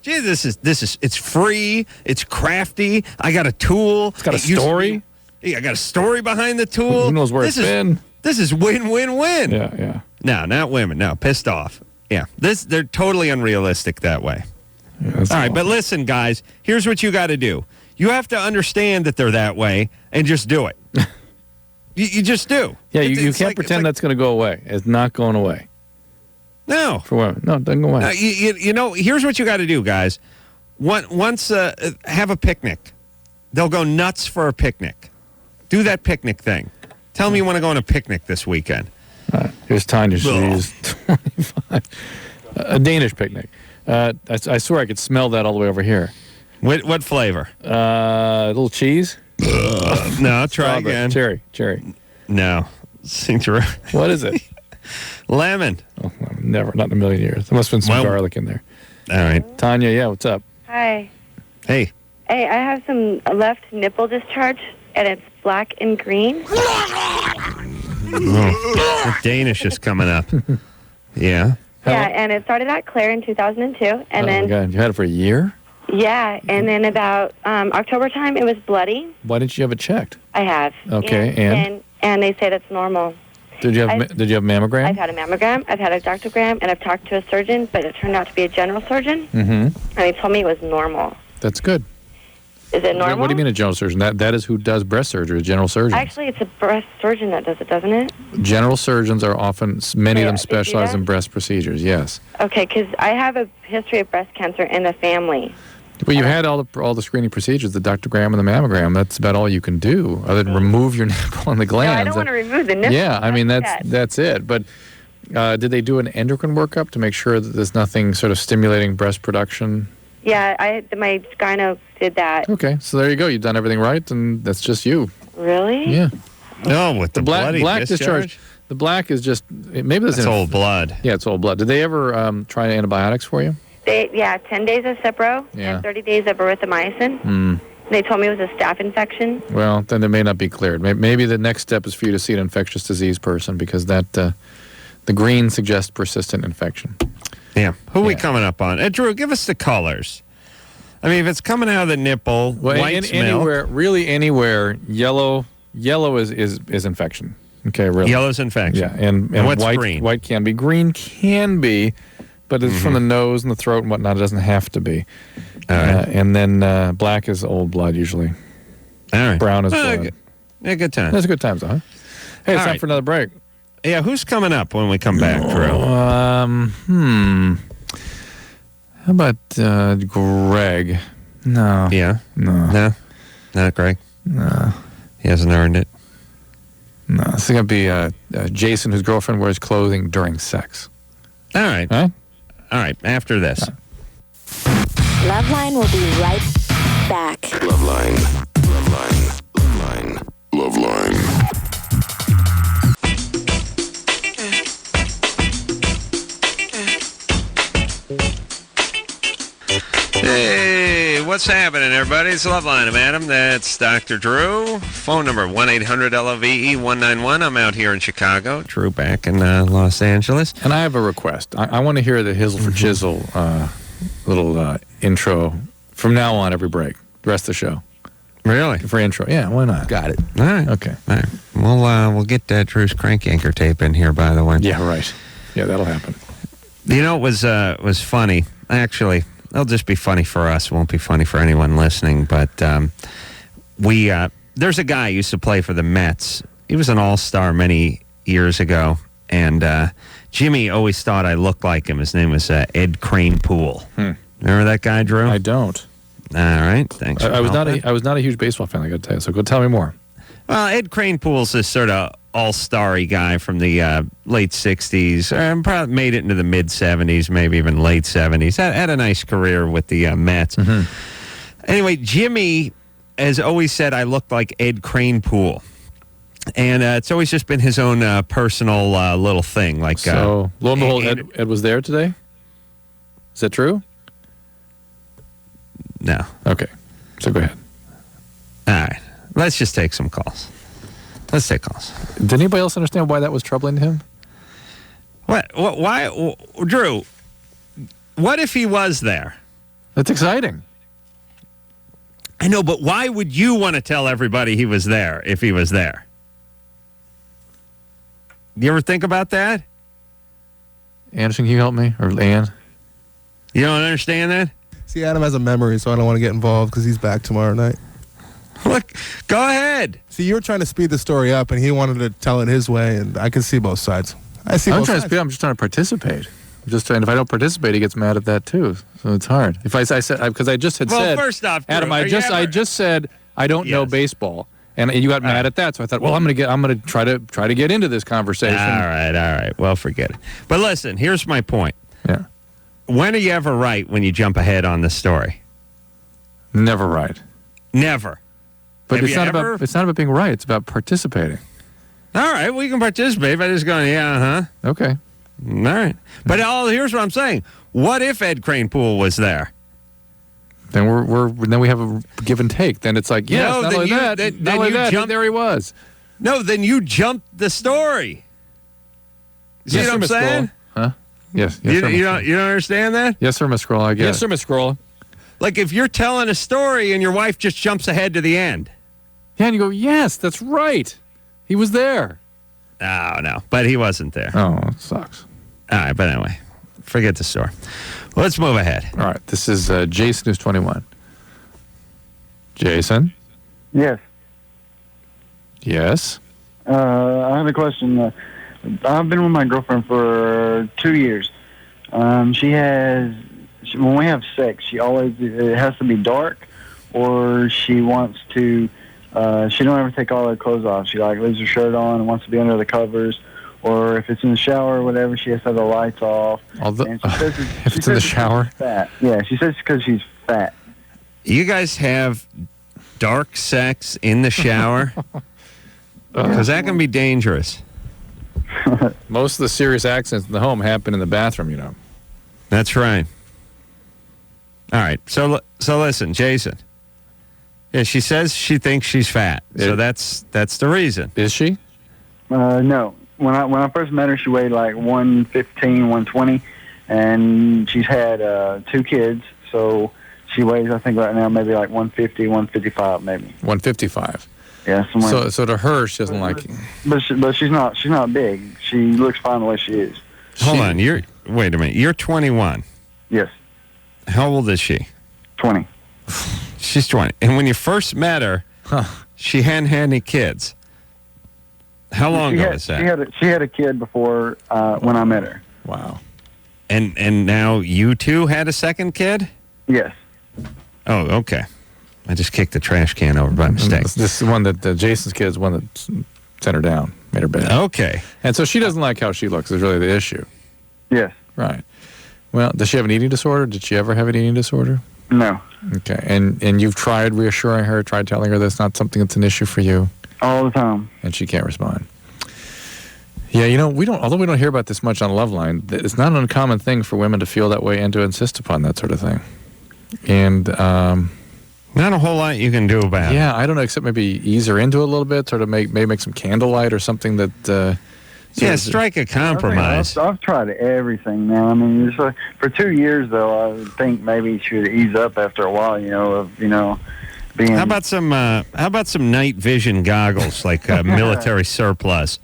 Gee, this is it's free. It's crafty. I got a tool. It's got a story. I got a story behind the tool. Who knows where it's been? This is win-win-win. Yeah. No, not women. No, pissed off. Yeah, they're totally unrealistic that way. Yeah, all right, but listen, guys. Here's what you got to do. You have to understand that they're that way and just do it. you just do. Yeah, you can't pretend that's going to go away. It's not going away. No. For women. No, it doesn't go away. You know, here's what you got to do, guys. Once have a picnic. They'll go nuts for a picnic. Do that picnic thing. Tell me you want to go on a picnic this weekend. Here's Tanya. She's 25. A Danish picnic. I swear I could smell that all the way over here. What flavor? A little cheese. No, try again. Cherry. No. What is it? Lemon. Oh, never. Not in a million years. There must have been some garlic in there. All right. Tanya, yeah, what's up? Hi. Hey. Hey, I have some left nipple discharge, and it's black and green. The Danish is coming up. Yeah. Yeah, and it started at Claire in 2002, and then God. You had it for a year? Yeah, and then about October time, it was bloody. Why didn't you have it checked? I have. Okay, and they say that's normal. Did you have a mammogram? I've had a mammogram, I've had a doctogram, and I've talked to a surgeon, but it turned out to be a general surgeon. Mm-hmm. And he told me it was normal. That's good. Is it normal? What do you mean a general surgeon? That is who does breast surgery, a general surgeon. Actually, it's a breast surgeon that does it, doesn't it? General surgeons are often, many of them specialize in breast procedures, yes. Okay, because I have a history of breast cancer in the family. Well, you had all the screening procedures, the doctogram and the mammogram. That's about all you can do, other than remove your nipple and the glands. No, I don't want to remove the nipple. Yeah, I mean, that's it. But did they do an endocrine workup to make sure that there's nothing sort of stimulating breast production? Yeah, my gyno did that. Okay, so there you go. You've done everything right, and that's just you. Really? Yeah. No, with the black bloody discharge. The black is just maybe that's old blood. Yeah, it's old blood. Did they ever try antibiotics for you? 10 days of Cipro and 30 days of erythromycin. They told me it was a staph infection. Well, then it may not be cleared. Maybe the next step is for you to see an infectious disease person because that the green suggests persistent infection. Yeah. Who are we coming up on? Drew, give us the colors. I mean, if it's coming out of the nipple, white's anywhere, milk. really anywhere, yellow is infection. Okay, really. Yellow's infection. Yeah, and what's white, green? White can be. Green can be, but it's from the nose and the throat and whatnot. It doesn't have to be. All right. And then black is old blood usually. All right. Brown is blood. Yeah, good time. That's a good time, though, huh? Hey, it's time for another break. Yeah, who's coming up when we come back, Drew? How about Greg? No. Yeah? No. Not Greg? No. He hasn't earned it? No. This is going to be Jason, whose girlfriend wears clothing during sex. All right. Huh? All right, after this. LoveLine will be right back. LoveLine. LoveLine. LoveLine. LoveLine. Hey, what's happening, everybody? It's LoveLine. I'm Adam. That's Dr. Drew. Phone number 1-800-LOVE-191. I'm out here in Chicago. Drew back in Los Angeles. And I have a request. I want to hear the Hizzle for Jizzle little intro from now on every break. The rest of the show. Really? For intro. Yeah, why not? Got it. All right. Okay. All right. We'll get Drew's crank anchor tape in here, by the way. Yeah, right. Yeah, that'll happen. You know, it was funny. Actually, it'll just be funny for us. It won't be funny for anyone listening. But there's a guy who used to play for the Mets. He was an all-star many years ago. And Jimmy always thought I looked like him. His name was Ed Cranepool. Remember that guy, Drew? I don't. All right. Thanks. I was not a huge baseball fan, I got to tell you. So go tell me more. Well, Ed Cranepool's this sort of all-starry guy from the late 60s. Probably made it into the mid-70s, maybe even late 70s. Had a nice career with the Mets. Anyway, Jimmy has always said I looked like Ed Cranepool. And it's always just been his own personal little thing. Like, so, lo and behold, Ed was there today? Is that true? No. Okay. So go ahead. All right. Let's just take some calls. Let's take calls. Did anybody else understand why that was troubling to him? What? Why? Drew, what if he was there? That's exciting. I know, but why would you want to tell everybody he was there if he was there? You ever think about that? Anderson, can you help me? Or Ann? You don't understand that? See, Adam has a memory, so I don't want to get involved because he's back tomorrow night. Look, go ahead. See, you were trying to speed the story up, and he wanted to tell it his way, and I can see both sides. I see both sides. I'm just trying to participate. If I don't participate, he gets mad at that too. So it's hard. If I said, because I just had said, first off, Adam, I just said I don't know baseball, and you got mad at that. So I thought, well, I'm gonna try to get into this conversation. All right. Well, forget it. But listen, here's my point. Yeah. When are you ever right when you jump ahead on the story? Never right. Never. But it's not about being right. It's about participating. All right, we can participate by just going, Okay. All right. But here's what I'm saying. What if Ed Cranepool was there? Then then we have a give and take. Then it's like, yes, not only that, there he was. No, then you jumped the story. See what I'm saying? Huh? Yes. You don't understand that? Yes, sir, Miss Scroll. I guess. Yes, sir, Miss Scroll. Like if you're telling a story and your wife just jumps ahead to the end. Yeah, and you go, yes, that's right. He was there. No, but he wasn't there. Oh, it sucks. All right, but anyway, forget the story. Let's move ahead. All right, this is Jason, who's 21. Jason? Yes. Yes? I have a question. I've been with my girlfriend for 2 years. When we have sex, it has to be dark, or she wants to, she don't ever take all her clothes off. She leaves her shirt on and wants to be under the covers. Or if it's in the shower or whatever, she has to have the lights off. If it's in the shower? Fat. Yeah, she says it's because she's fat. You guys have dark sex in the shower? Because that can be dangerous. Most of the serious accidents in the home happen in the bathroom, you know. That's right. All right. So listen, Jason. Yeah, she says she thinks she's fat. So that's the reason. Is she? No. When I first met her, she weighed like 115, 120, and she's had 2 kids. So she weighs, I think, right now maybe like 150, 155, maybe. 155. Yeah. So to her, she doesn't like you. But she's not big. She looks fine the way she is. Hold on. Wait a minute. You're 21. Yes. How old is she? 20. She's 20. And when you first met her, she hadn't had any kids. How long ago was that? She had a kid before when I met her. Wow. And now you two had a second kid? Yes. Oh, okay. I just kicked the trash can over by mistake. This is one that Jason's kid is one that sent her down, made her bad. Okay. And so she doesn't like how she looks is really the issue. Yes. Right. Well, does she have an eating disorder? Did she ever have an eating disorder? No. Okay. And you've tried reassuring her, tried telling her that's not something that's an issue for you? All the time. And she can't respond. Yeah, although we don't hear about this much on LoveLine, it's not an uncommon thing for women to feel that way and to insist upon that sort of thing. And not a whole lot you can do about it. Yeah, I don't know, except maybe ease her into it a little bit, sort of maybe make some candlelight or something that... strike a compromise. I've tried everything now. I mean, for 2 years, though, I think maybe she should ease up after a while, being... How about some night vision goggles, like military surplus?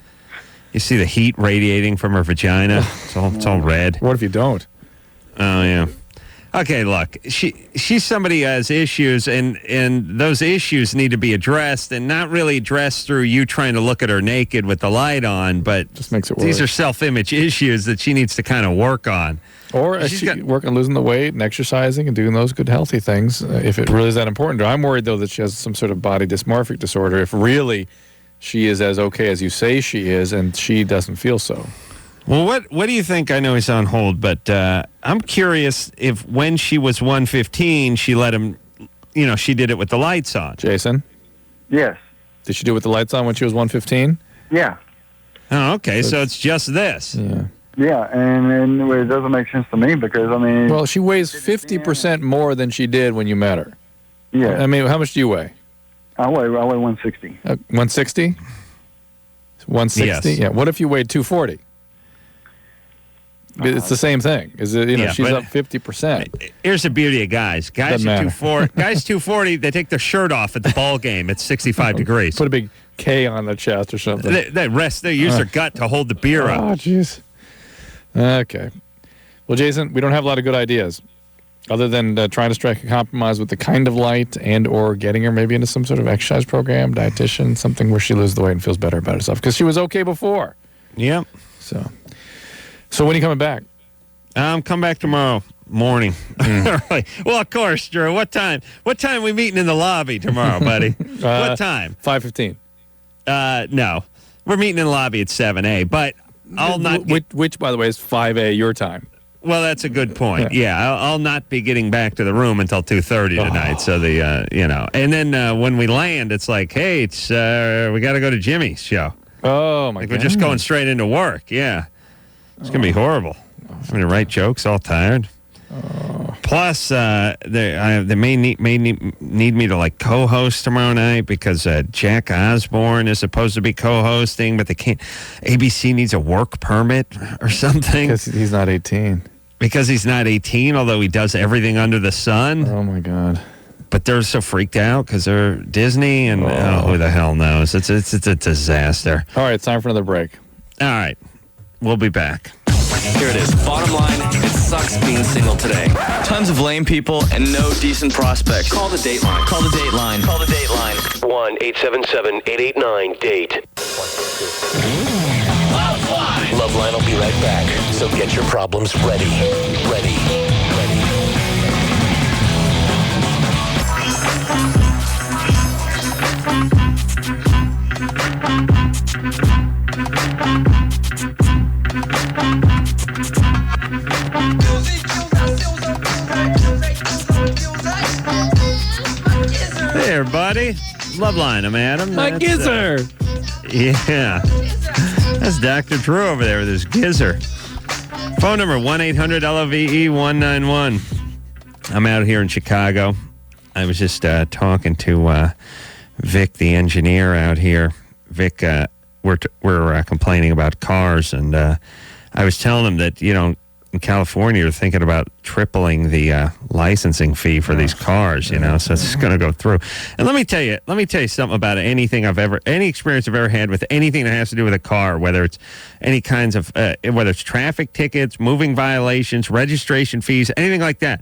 You see the heat radiating from her vagina. It's all red. What if you don't? Oh, yeah. Okay, look, she's somebody who has issues, and those issues need to be addressed, and not really addressed through you trying to look at her naked with the light on, but just makes it worse. These are self-image issues that she needs to kind of work on. Or she's work on losing the weight and exercising and doing those good healthy things, if it really is that important to her. I'm worried, though, that she has some sort of body dysmorphic disorder, if really she is as okay as you say she is, and she doesn't feel so. Well, what do you think? I know he's on hold, but I'm curious if when she was 115, she let him, she did it with the lights on. Jason? Yes. Did she do it with the lights on when she was 115? Yeah. Oh, okay. So it's just this. Yeah. Yeah, and it doesn't make sense to me because, I mean... Well, she weighs 50% more than she did when you met her. Yeah. I mean, how much do you weigh? I weigh 160. 160? 160? Yes. Yeah. What if you weighed 240? It's the same thing. She's up 50%. Here's the beauty of guys. Guys are 240. They take their shirt off at the ball game. It's 65 degrees. Put a big K on their chest or something. They use their gut to hold the beer up. Oh, jeez. Okay. Well, Jason, we don't have a lot of good ideas. Other than trying to strike a compromise with the kind of light and or getting her maybe into some sort of exercise program, dietitian, something where she loses the weight and feels better about herself. Because she was okay before. Yep. So when are you coming back? I'm coming back tomorrow morning. Early. Well, of course, Drew. What time? What time are we meeting in the lobby tomorrow, buddy? What time? 5:15. No. We're meeting in the lobby at 7A, but I'll not... Which, by the way, is 5A your time. Well, that's a good point. Yeah, I'll not be getting back to the room until 2:30 tonight. So and then when we land, it's like, hey, it's we got to go to Jimmy's show. Oh my God! We're just going straight into work. Yeah, it's gonna be horrible. I'm gonna write jokes, all tired. Plus, they may need me to like co-host tomorrow night because Jack Osborne is supposed to be co-hosting, but they can't. ABC needs a work permit or something because he's not 18. Because he's not 18, although he does everything under the sun. Oh, my God. But they're so freaked out because they're Disney, and who the hell knows? It's a disaster. All right, it's time for another break. All right. We'll be back. Here it is. Bottom line, it sucks being single today. Tons of lame people and no decent prospects. Call the Dateline. Call the Dateline. Call the Dateline. 1-877-889-DATE. LoveLine will be right back. So get your problems ready. Hey, everybody. LoveLine, I'm Adam. My gizzer. Yeah. That's Dr. Drew over there with his gizzer. Phone number 1-800-LOVE-191. I'm out here in Chicago. I was just talking to Vic, the engineer out here. Vic, we're complaining about cars, and I was telling him that, in California, you're thinking about tripling the licensing fee for these cars, so it's going to go through. And let me tell you something about any experience I've ever had with anything that has to do with a car, whether it's any kinds of, whether it's traffic tickets, moving violations, registration fees, anything like that.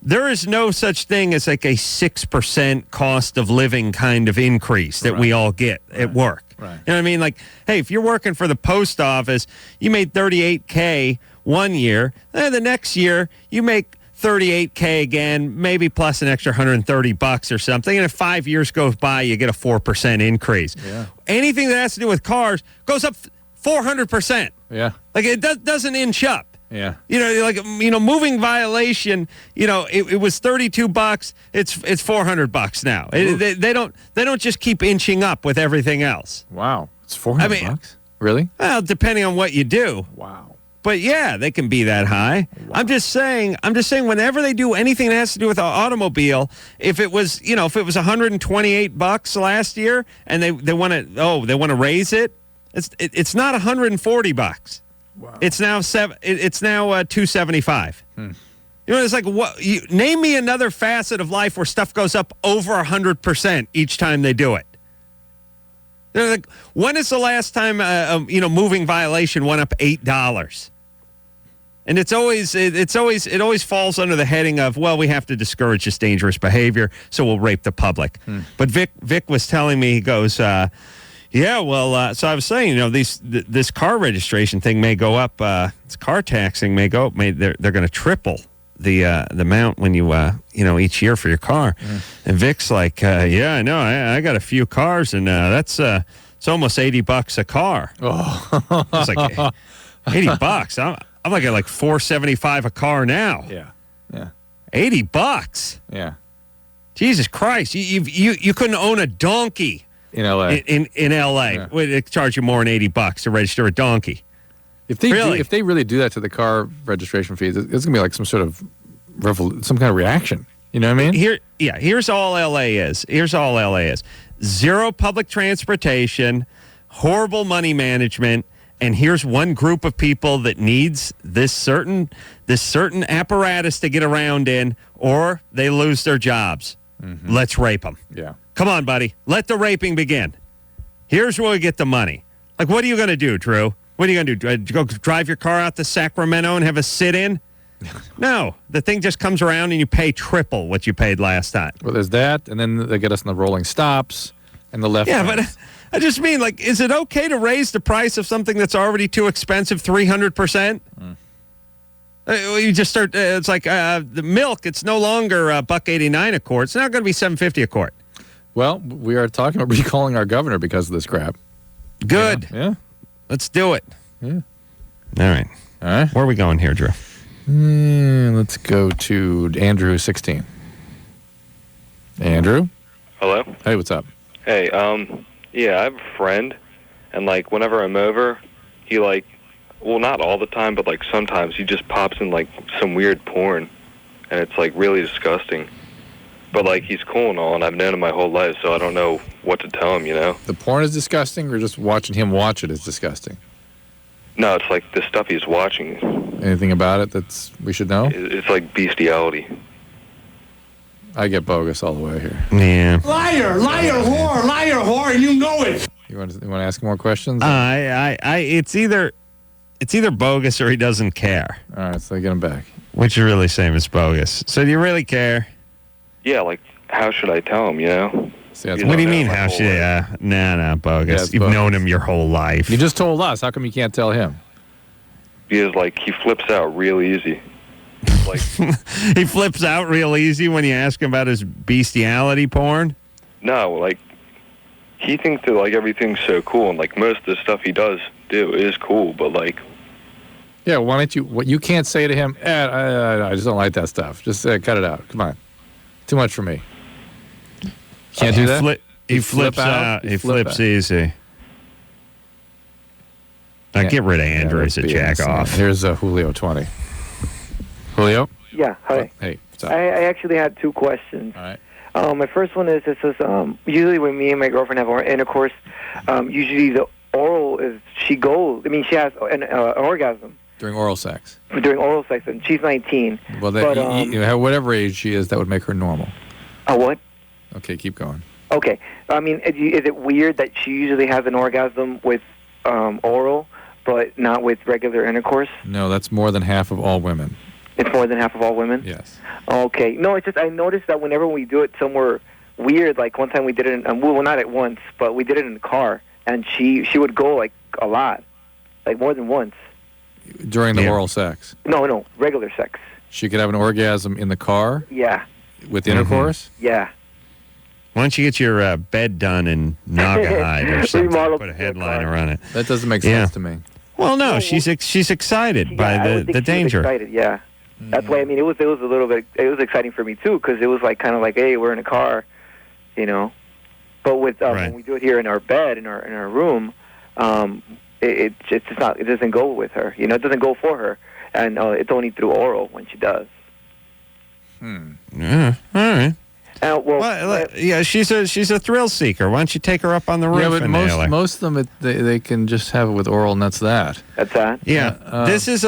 There is no such thing as like a 6% cost of living kind of increase that we all get at work. Right. You know what I mean? Like, hey, if you're working for the post office, you made $38K one year, then the next year you make $38K again, maybe plus an extra $130 or something. And if 5 years goes by, you get a 4% increase. Yeah. Anything that has to do with cars goes up 400%. Yeah. Like it doesn't inch up. Yeah. Moving violation, it was $32. It's $400 now. They don't just keep inching up with everything else. Wow. It's $400? Really? Well, depending on what you do. Wow. But yeah, they can be that high. Wow. I'm just saying whenever they do anything that has to do with an automobile, if it was $128 last year and they want to raise it, it's not $140. Wow. It's now $275. It's like name me another facet of life where stuff goes up over 100% each time they do it. Like, when is the last time moving violation went up $8? And it always falls under the heading of, well, we have to discourage this dangerous behavior, so we'll rape the public. But Vic was telling me, he goes, so I was saying, this car registration thing may go up. This car taxing may go up. They're going to triple the amount when you each year for your car. And Vic's like, I know. I got a few cars, and it's almost $80 a car. Oh, I was like, $80. I'm like at like $475 a car now. Yeah. $80. Yeah. Jesus Christ! You couldn't own a donkey. In L.A. In L.A. They charge you more than $80 to register a donkey. If they really do that to the car registration fees, it's going to be like some sort of some kind of reaction. You know what I mean? Here's all L.A. is. Zero public transportation, horrible money management, and here's one group of people that needs this certain apparatus to get around in, or they lose their jobs. Mm-hmm. Let's rape them. Yeah. Come on, buddy. Let the raping begin. Here's where we get the money. Like, what are you going to do, Drew? What are you going to do? Go drive your car out to Sacramento and have a sit-in? No, the thing just comes around and you pay triple what you paid last time. Well, there's that, and then they get us in the rolling stops and the left. Yeah, but I just mean, like, is it okay to raise the price of something that's already too expensive 300%? You just start. It's like the milk. It's no longer $1.89 a quart. It's now going to be $7.50 a quart. Well, we are talking about recalling our governor because of this crap. Good. Yeah. Let's do it. Yeah. All right. Where are we going here, Drew? Let's go to Andrew, 16. Andrew? Hello? Hey, what's up? Hey, yeah, I have a friend, and, like, whenever I'm over, he, like, well, not all the time, but, like, sometimes he just pops in, like, some weird porn, and it's, like, really disgusting. But, like, he's cool and all, and I've known him my whole life, so I don't know what to tell him, you know? The porn is disgusting, or just watching him watch it is disgusting? No, it's, like, the stuff he's watching. Anything about it that's we should know? It's, like, bestiality. I get bogus all the way here. Yeah. Liar, whore, and you know it. You want to ask more questions? It's either bogus or he doesn't care. All right, so I get him back. Which you're really saying is bogus. So do you really care? Yeah, like, how should I tell him, you know? See, what do you mean, how should no, bogus. Yeah, You've known him your whole life. You just told us. How come you can't tell him? Because, like, he flips out real easy. Like, he flips out real easy when you ask him about his bestiality porn? No, like, he thinks that, like, everything's so cool, and, like, most of the stuff he does do is cool, but, like... Yeah, why don't you... What you can't say to him, I just don't like that stuff. Just cut it out. Come on. Too much for me. Can't do that? He flips out. He flips easy. Now get rid of Andrew as a jack off. Here's Julio 20. Julio? Yeah, hi. Hey, what's up? I actually had two questions. All right. My first one is, usually when me and my girlfriend have intercourse, usually the oral is, she has an orgasm. During oral sex? During oral sex, and she's 19. Well, whatever age she is, that would make her normal. What? Okay, keep going. Okay. I mean, is it weird that she usually has an orgasm with oral, but not with regular intercourse? No, that's more than half of all women. It's more than half of all women? Yes. Okay. No, it's just I noticed that whenever we do it somewhere weird, like one time we did it in, well, not at once, but we did it in the car, and she would go, like, a lot, like more than once. During the oral sex? No, regular sex. She could have an orgasm in the car? Yeah. With intercourse? Yeah. Why don't you get your bed done in Naugahyde or something? Put a headliner on it. That doesn't make sense to me. Well, no, she's excited by the danger. She was excited, yeah. That's why, I mean, it was a little bit, it was exciting for me too, because it was like kind of like, hey, we're in a car, you know. But with when we do it here in our bed, in our room, it doesn't go with her, you know. It doesn't go for her, and it's only through oral when she does. Yeah, all right. She's a thrill seeker. Why don't you take her up on the roof? Yeah, but and nail her? most of them they can just have it with oral, and that's that. That's that. Yeah, this is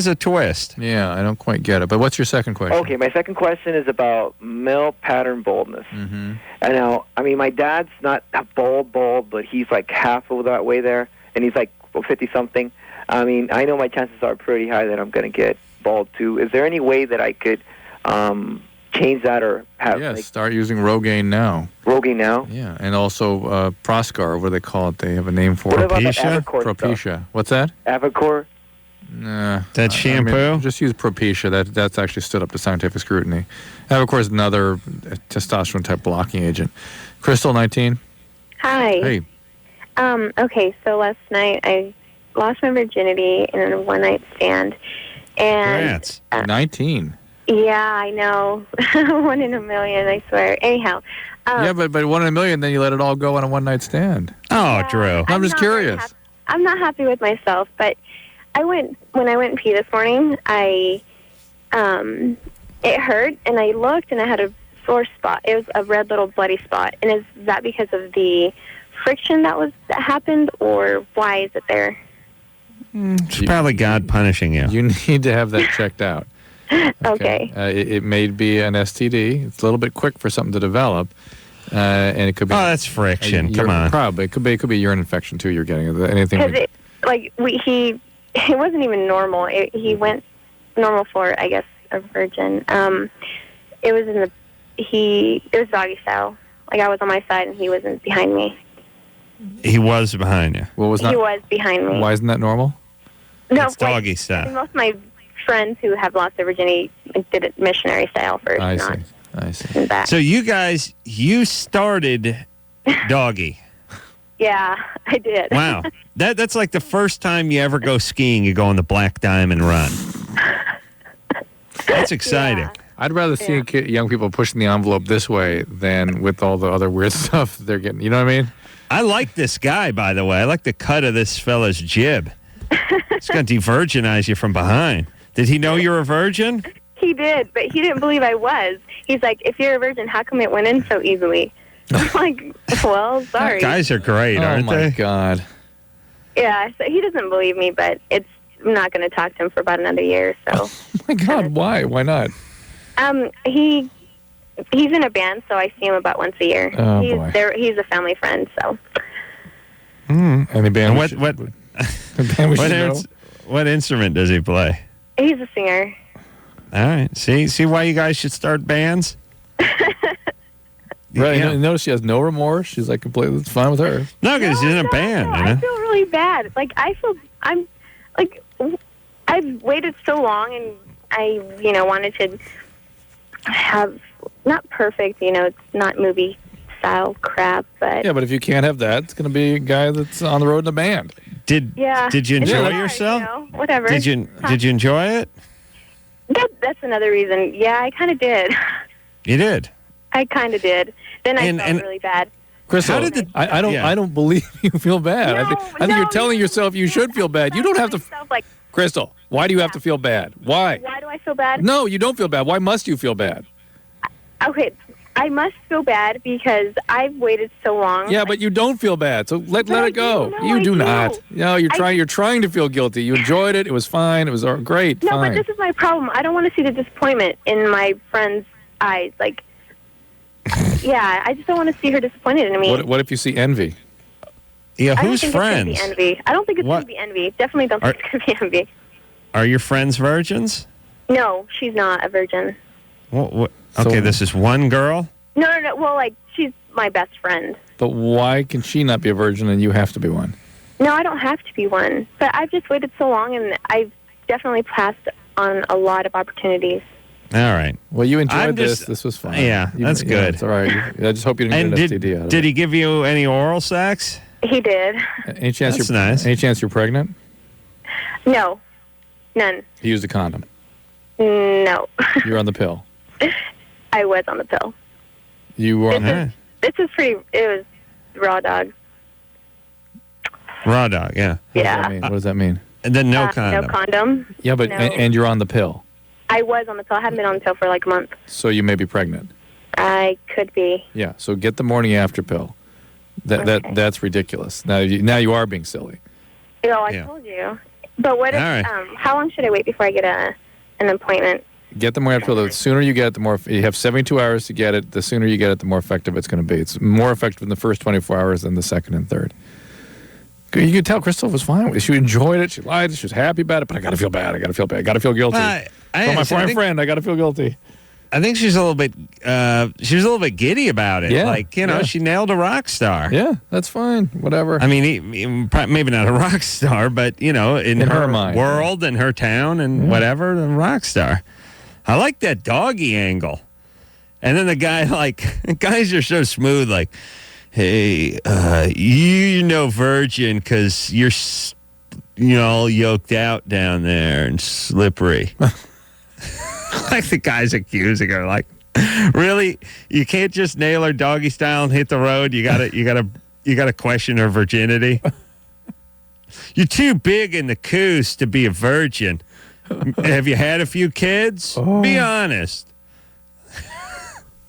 a twist. Yeah, I don't quite get it. But what's your second question? Okay, my second question is about male pattern baldness. Mm-hmm. And now, I mean, my dad's not bald, but he's like half of that way there, and he's like 50-something. I mean, I know my chances are pretty high that I'm going to get bald too. Is there any way that I could change that or have... Yeah, start using Rogaine now. Rogaine now? Yeah, and also Proscar, what do they call it? They have a name for it. What about that Avocor Propecia. stuff? What's that? Avocor? Nah. That shampoo? I mean, just use Propecia. That's actually stood up to scientific scrutiny. Avocor is another testosterone-type blocking agent. Crystal, 19. Hi. Hey. Okay, so last night I lost my virginity in a one-night stand. And, Congrats. 19. Yeah, I know. 1 in a million, I swear. Anyhow. Yeah, but 1 in a million, then you let it all go on a one-night stand. Oh, Drew. I'm just curious. I'm not happy with myself, but when I went and pee this morning, it hurt, and I looked, and I had a sore spot. It was a red little bloody spot. And is that because of the friction that happened, or why is it there? It's probably God punishing you. You need to have that checked out. Okay. It may be an STD. It's a little bit quick for something to develop, and it could be. Oh, that's friction. Come on. Probably it could be a urine infection too. You're getting anything? Because it wasn't even normal. He went normal for, I guess, a virgin. It was it was doggy style. Like, I was on my side and he was behind me. He was behind you. What was that? He was behind me. Why isn't that normal? No, it's doggy style. Most of my friends who have lost their virginity did it missionary style first. I see. So you started doggy. Yeah, I did. Wow. That's like the first time you ever go skiing, you go on the Black Diamond run. That's exciting. Yeah. I'd rather see young people pushing the envelope this way than with all the other weird stuff they're getting. You know what I mean? I like this guy, by the way. I like the cut of this fella's jib. It's going to de-virginize you from behind. Did he know you were a virgin? He did, but he didn't believe I was. He's like, if you're a virgin, how come it went in so easily? I'm like, well, sorry. Guys are great, aren't they? Oh, my God. Yeah, so he doesn't believe me, but I'm not going to talk to him for about another year. So. Oh, my God, why? Why not? He's in a band, so I see him about once a year. Oh, boy. He's a family friend, so. Any band? What instrument does he play? He's a singer. All right. See why you guys should start bands? Right. Yeah. Notice she has no remorse. She's like completely, it's fine with her. No, because she's in a band. No, I feel really bad. Like, I've waited so long, and I, wanted to have, not perfect, it's not movie style crap, but. Yeah, but if you can't have that, it's going to be a guy that's on the road in a band. Did you enjoy yourself? Whatever. Did you enjoy it? That's another reason. Yeah, I kind of did. You did? I kind of did. Then I felt really bad. Crystal, I don't believe you feel bad. No, I think you're telling yourself you should feel bad. You don't have to. Crystal, why do you have to feel bad? Why? Why do I feel bad? No, you don't feel bad. Why must you feel bad? Okay, I must feel bad because I've waited so long. Yeah, but you don't feel bad, so let it go. You do not. No, you're trying to feel guilty. You enjoyed it. It was fine. It was great. No, fine. but this is my problem. I don't want to see the disappointment in my friend's eyes. Like, yeah, I just don't want to see her disappointed in me. What if you see envy? Yeah, who's friends? I don't think it's going to be envy. I don't think it's going to be envy. Definitely don't think it's going to be envy. Are your friends virgins? No, she's not a virgin. What? Okay, this is one girl? No. Well, she's my best friend. But why can she not be a virgin and you have to be one? No, I don't have to be one. But I've just waited so long, and I've definitely passed on a lot of opportunities. All right. Well, you enjoyed this. This was fun. Yeah, that's good. It's all right. I just hope you didn't get an STD out of it. Did he give you any oral sex? He did. Any chance that's nice. Any chance you're pregnant? No. None. He used a condom? No. You're on the pill? I was on the pill. You were on the This is it was raw dog. Raw dog, yeah. Yeah. What does that mean? And then no condom. No condom. Yeah, but and you're on the pill. I was on the pill. I haven't been on the pill for like a month. So you may be pregnant. I could be. Yeah. So get the morning after pill. That's ridiculous. Now you are being silly. No, I told you. But what if? Right. How long should I wait before I get an appointment? Get the morning after pill. The sooner you get it, the more you have 72 hours to get it. The sooner you get it, the more effective it's going to be. It's more effective in the first 24 hours than the second and third. You could tell Crystal was fine with it. She enjoyed it. She lied. She was happy about it. But I got to feel bad. I got to feel bad. I got to feel guilty. My friend, I got to feel guilty. I think she's a little bit. She was a little bit giddy about it. Yeah, she nailed a rock star. Yeah, that's fine. Whatever. I mean, maybe not a rock star, but in her mind, world and her town and whatever, a rock star. I like that doggy angle. And then the guy, guys are so smooth. Like, hey, virgin, because you're all yoked out down there and slippery. Like the guys accusing her, like, really, you can't just nail her doggy style and hit the road. You gotta question her virginity. You're too big in the coos to be a virgin. Have you had a few kids? Oh. Be honest.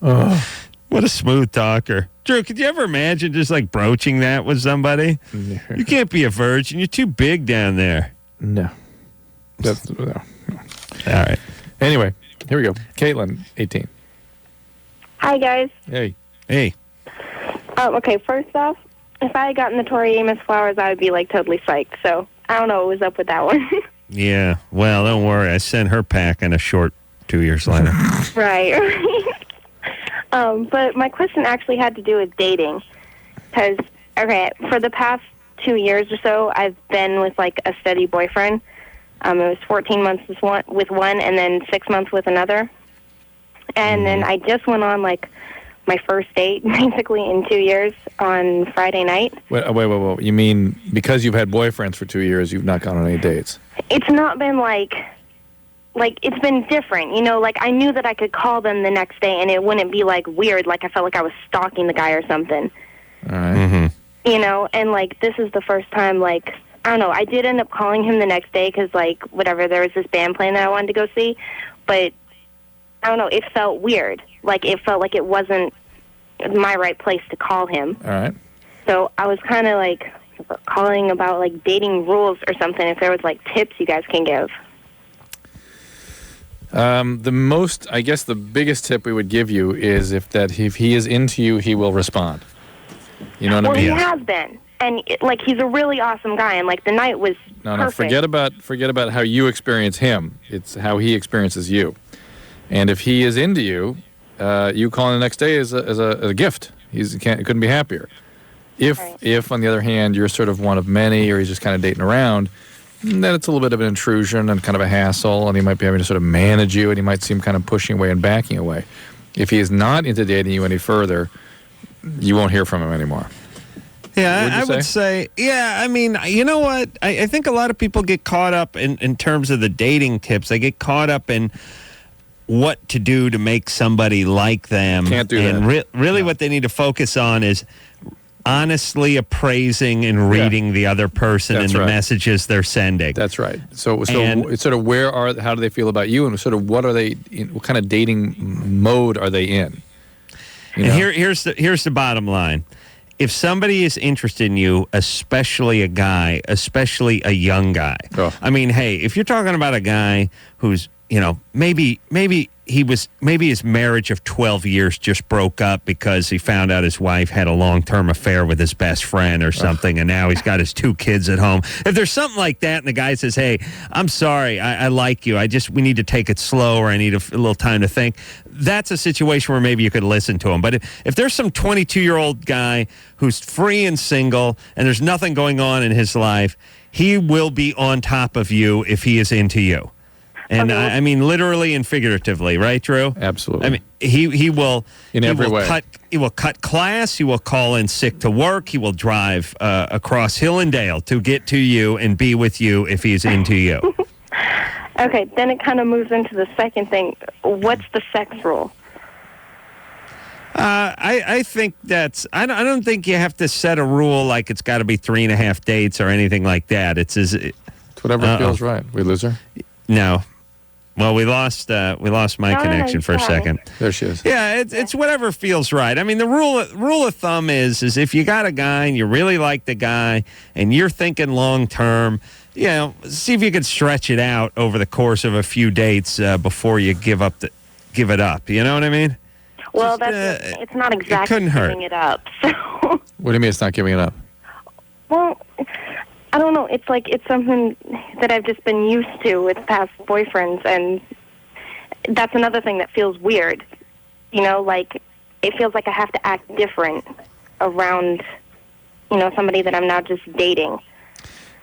What a smooth talker. Drew, could you ever imagine just broaching that with somebody? You can't be a virgin. You're too big down there. No. No. All right. Anyway, here we go. Caitlin, 18. Hi, guys. Hey. Okay, first off, if I had gotten the Tori Amos flowers, I would be totally psyched. So I don't know what was up with that one. Yeah. Well, don't worry. I sent her packing a short 2 years later. Right. But my question actually had to do with dating. Because, okay, for the past 2 years or so, I've been with, like, a steady boyfriend. It was 14 months with one and then 6 months with another. And then I just went on, like, my first date, basically, in 2 years on Friday night. Wait. You mean because you've had boyfriends for 2 years, you've not gone on any dates? It's not been, like, it's been different, you know? Like, I knew that I could call them the next day and it wouldn't be, like, weird, like I felt like I was stalking the guy or something. All right. You know, and, like, this is the first time, like, I don't know, I did end up calling him the next day because, like, whatever, there was this band playing that I wanted to go see, but, I don't know, it felt weird. Like, it felt like it wasn't my right place to call him. All right. So I was kind of, like, calling about, like, dating rules or something, if there was, like, tips you guys can give. The biggest tip we would give you is if he is into you, he will respond. You know what I mean? Well, he has been. And, like, he's a really awesome guy, and, like, the night was perfect. Forget about how you experience him. It's how he experiences you. And if he is into you, you calling the next day is a gift. Couldn't be happier. If, on the other hand, you're sort of one of many or he's just kind of dating around, then it's a little bit of an intrusion and kind of a hassle, and he might be having to sort of manage you, and he might seem kind of pushing away and backing away. If he is not into dating you any further, you won't hear from him anymore. Yeah, I would say, I mean, you know what? I think a lot of people get caught up in terms of the dating tips. They get caught up in what to do to make somebody like them. Can't do that. And really what they need to focus on is honestly appraising and reading the other person and the messages they're sending. That's right. So it's sort of how do they feel about you, and sort of what kind of dating mode are they in? And here's the bottom line. If somebody is interested in you, especially a guy, especially a young guy, I mean, hey, if you're talking about a guy who's, you know, maybe his marriage of 12 years just broke up because he found out his wife had a long-term affair with his best friend or something, and now he's got his 2 kids at home. If there's something like that and the guy says, hey, I'm sorry, I like you, we need to take it slow, or I need a little time to think, that's a situation where maybe you could listen to him. But if there's some 22-year-old guy who's free and single and there's nothing going on in his life, he will be on top of you if he is into you. And I mean, literally and figuratively, right, Drew? Absolutely. I mean, he will in every way. He will cut class. He will call in sick to work. He will drive across Hill and Dale to get to you and be with you if he's into you. Okay, then it kind of moves into the second thing. What's the sex rule? I think I don't think you have to set a rule like it's got to be 3.5 dates or anything like that. It's whatever feels right. We lose her? No. Well, we lost my connection for a second. There she is. Yeah, it's whatever feels right. I mean, the rule of thumb is if you got a guy and you really like the guy and you're thinking long term, you know, see if you could stretch it out over the course of a few dates before you give it up. You know what I mean? Well, it's not exactly giving it up. So. What do you mean it's not giving it up? Well, I don't know. It's like it's something that I've just been used to with past boyfriends, and that's another thing that feels weird. You know, like it feels like I have to act different around, you know, somebody that I'm not just dating.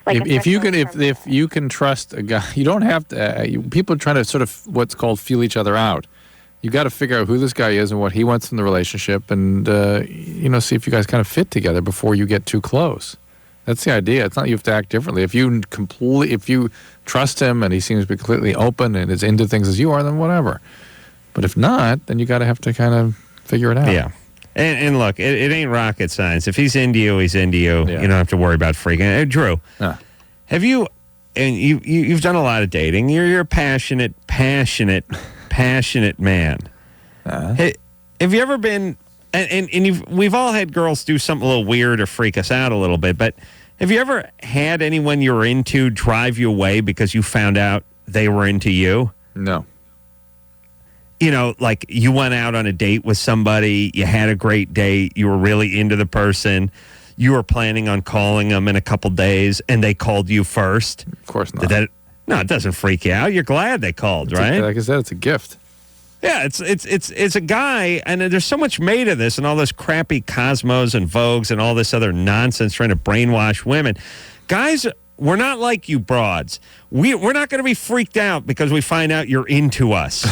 Like if you can trust a guy, you don't have to. People are trying to sort of what's called feel each other out. You got to figure out who this guy is and what he wants in the relationship, and see if you guys kind of fit together before you get too close. That's the idea. It's not you have to act differently. If you trust him and he seems to be completely open and is into things as you are, then whatever. But if not, then you got to have to kind of figure it out. Yeah. And look, it ain't rocket science. If he's into you, he's into you. Yeah. You don't have to worry about freaking. Drew, have you? And you've done a lot of dating. You're a passionate man. Have you ever been? And we've all had girls do something a little weird or freak us out a little bit, but have you ever had anyone you were into drive you away because you found out they were into you? No. You know, like you went out on a date with somebody, you had a great date, you were really into the person, you were planning on calling them in a couple days, and they called you first. Of course not. No, it doesn't freak you out. You're glad they called, right? Like I said, it's a gift. Yeah, it's a guy, and there's so much made of this and all this crappy Cosmos and Vogues and all this other nonsense trying to brainwash women. Guys, we're not like you broads. We're not going to be freaked out because we find out you're into us.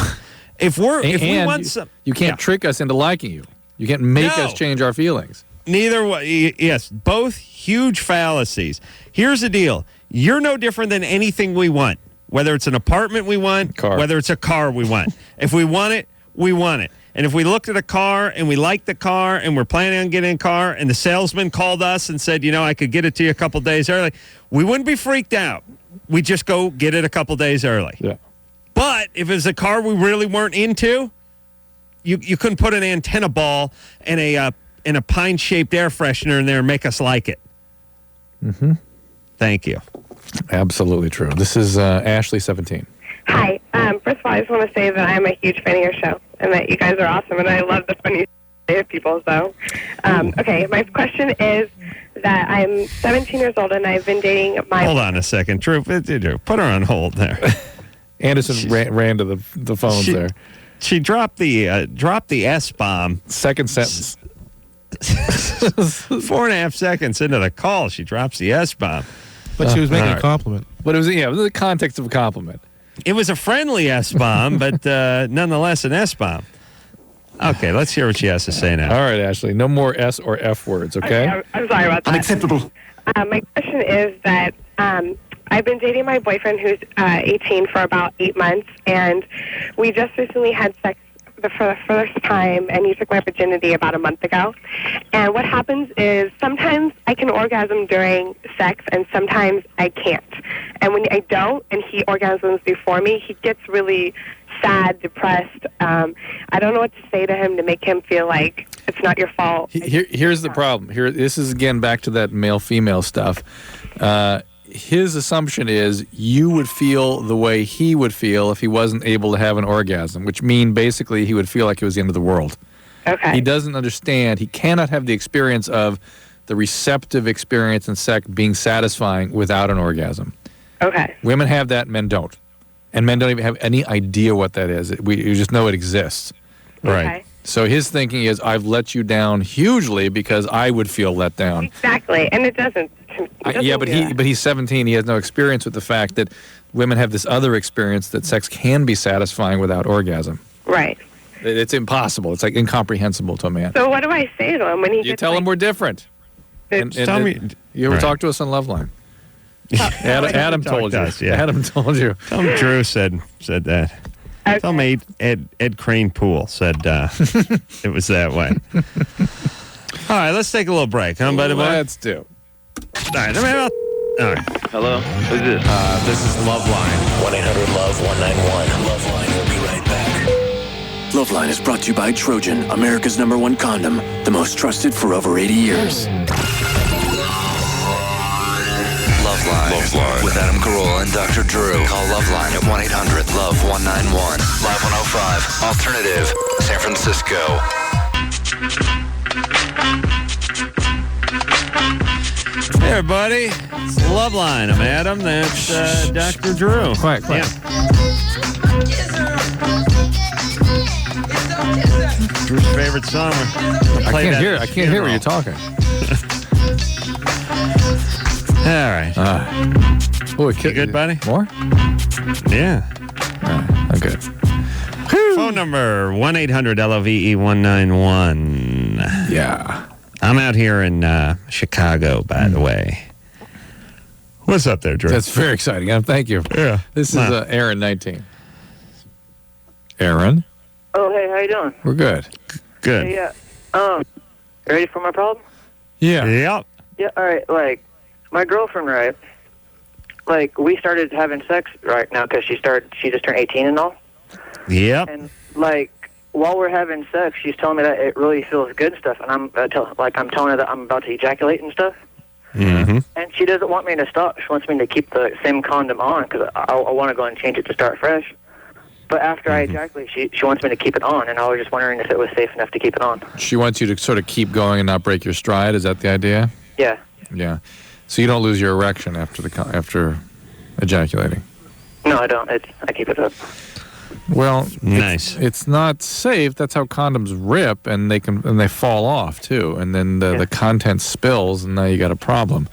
If we want some, you can't trick us into liking you. You can't make us change our feelings. Neither way. Yes, both huge fallacies. Here's the deal. You're no different than anything we want. Whether it's an apartment we want, whether it's a car we want. If we want it, we want it. And if we looked at a car and we liked the car and we're planning on getting a car and the salesman called us and said, I could get it to you a couple days early, we wouldn't be freaked out. We'd just go get it a couple days early. Yeah. But if it was a car we really weren't into, you couldn't put an antenna ball and a pine-shaped air freshener in there and make us like it. Mm-hmm. Thank you. Absolutely true. This is Ashley, 17. Hi. First of all, I just want to say that I'm a huge fan of your show and that you guys are awesome, and I love the funny people. So, okay, my question is that I'm 17 years old, and I've been dating my... Hold on a second. Drew, put her on hold there. Anderson ran to the phones there. She dropped the S-bomb. Second sentence. 4.5 seconds into the call, she drops the S-bomb. But she was making a compliment. But it was the context of a compliment. It was a friendly S-bomb, but nonetheless an S-bomb. Okay, let's hear what she has to say now. All right, Ashley. No more S or F words, okay? I'm sorry about that. Unacceptable. My question is that I've been dating my boyfriend who's 18 for about 8 months, and we just recently had sex for the first time, and he took my virginity about a month ago. And what happens is sometimes I can orgasm during sex, and sometimes I can't. And when I don't, and he orgasms before me, he gets really sad, depressed. I don't know what to say to him to make him feel like it's not your fault. Here's the problem. This is, again, back to that male-female stuff. His assumption is you would feel the way he would feel if he wasn't able to have an orgasm, which means basically he would feel like it was the end of the world. Okay. He doesn't understand. He cannot have the experience of the receptive experience in sex being satisfying without an orgasm. Okay. Women have that, men don't. And men don't even have any idea what that is. You just know it exists. Right. Okay. So his thinking is, I've let you down hugely because I would feel let down. Exactly, and it doesn't. But he's 17. He has no experience with the fact that women have this other experience that sex can be satisfying without orgasm. Right. It's impossible. It's like incomprehensible to a man. So what do I say to him when he gets... You tell him we're different. Tell me. You ever talk to us on LoveLine? Adam told you. Adam told you. Tell him Drew said that. Okay. Tell me Ed Cranepool said it was that way. All right, let's take a little break, huh, buddy boy? Let's do. All right, all right. Hello? Who's this? This is LoveLine. 1-800-LOVE-191. LoveLine will be right back. LoveLine is brought to you by Trojan, America's #1 condom, the most trusted for over 80 years. LoveLine. With Adam Carolla and Dr. Drew. Call LoveLine at 1-800-LOVE-191. Live 105. Alternative. San Francisco. Hey, everybody. It's LoveLine. I'm Adam. That's Dr. Drew. Quiet. Yeah. Drew's favorite song. I can't hear what you're talking. All right. You good, buddy? More? Yeah. Okay. Phone number 1-800-LOVE-191. Yeah. I'm out here in Chicago, by the way. What's up there, Drew? That's very exciting. Thank you. Yeah. This is Aaron, 19. Aaron? Oh, hey, how you doing? We're good. Good. Hey, yeah. Ready for my problem? Yeah. Yep. Yeah, all right. Like, my girlfriend, right? Like, we started having sex right now because she just turned 18 and all. Yep. And, like, while we're having sex, she's telling me that it really feels good and stuff, and I'm telling her that I'm about to ejaculate and stuff. Mm-hmm. And she doesn't want me to stop. She wants me to keep the same condom on because I want to go and change it to start fresh. But after I ejaculate, she wants me to keep it on, and I was just wondering if it was safe enough to keep it on. She wants you to sort of keep going and not break your stride. Is that the idea? Yeah. Yeah. So you don't lose your erection after ejaculating. No, I don't. I keep it up. Well, nice. It's not safe. That's how condoms rip, and they fall off too, and then the content spills, and now you got a problem.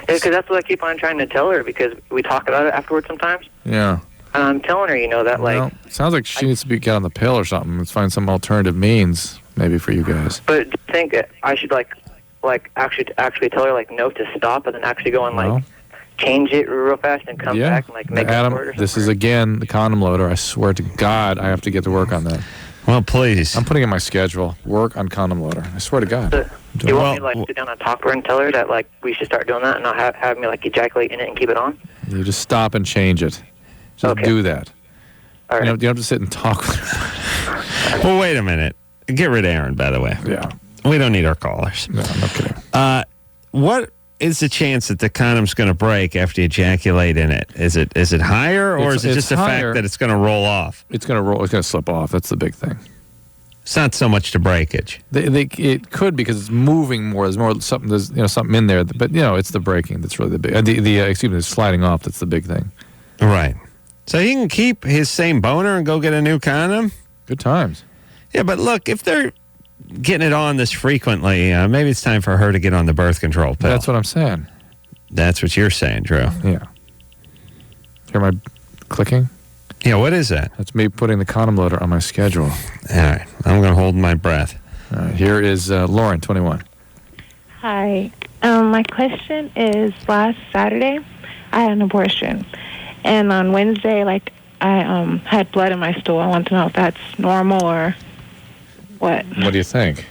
Yeah, because that's what I keep on trying to tell her, because we talk about it afterwards sometimes. Yeah. And I'm telling her, that Well, sounds like she needs to get on the pill or something. Let's find some alternative means, maybe for you guys. But do you think I should actually tell her no to stop, and then actually go and change it real fast and come back and make Adam, it short or this is again the condom loader. I swear to God, I have to get to work on that. Well, please. I'm putting in my schedule. Work on condom loader. I swear to God. Do you want me to sit down and talk to her and tell her that we should start doing that, and not have me ejaculate in it and keep it on? You just stop and change it. Just do that. All right. You don't have to sit and talk with her. Well, wait a minute. Get rid of Aaron, by the way. Yeah. We don't need our callers. No, I'm not kidding. What is the chance that the condom's going to break after you ejaculate in it? Is it higher, or is it just the fact that it's going to roll off? It's going to roll. It's going to slip off. That's the big thing. It's not so much the breakage. It could, because it's moving more. There's more something. There's something in there. But it's the breaking that's really the big. The sliding off. That's the big thing. Right. So he can keep his same boner and go get a new condom. Good times. Yeah, but look, if they're getting it on this frequently, maybe it's time for her to get on the birth control pill. That's what I'm saying. That's what you're saying, Drew. Yeah. Hear my clicking? Yeah, what is that? That's me putting the condom loader on my schedule. All right. I'm going to hold my breath. All right. Here is Lauren, 21. Hi. My question is, last Saturday, I had an abortion. And on Wednesday, I had blood in my stool. I want to know if that's normal or what. What do you think?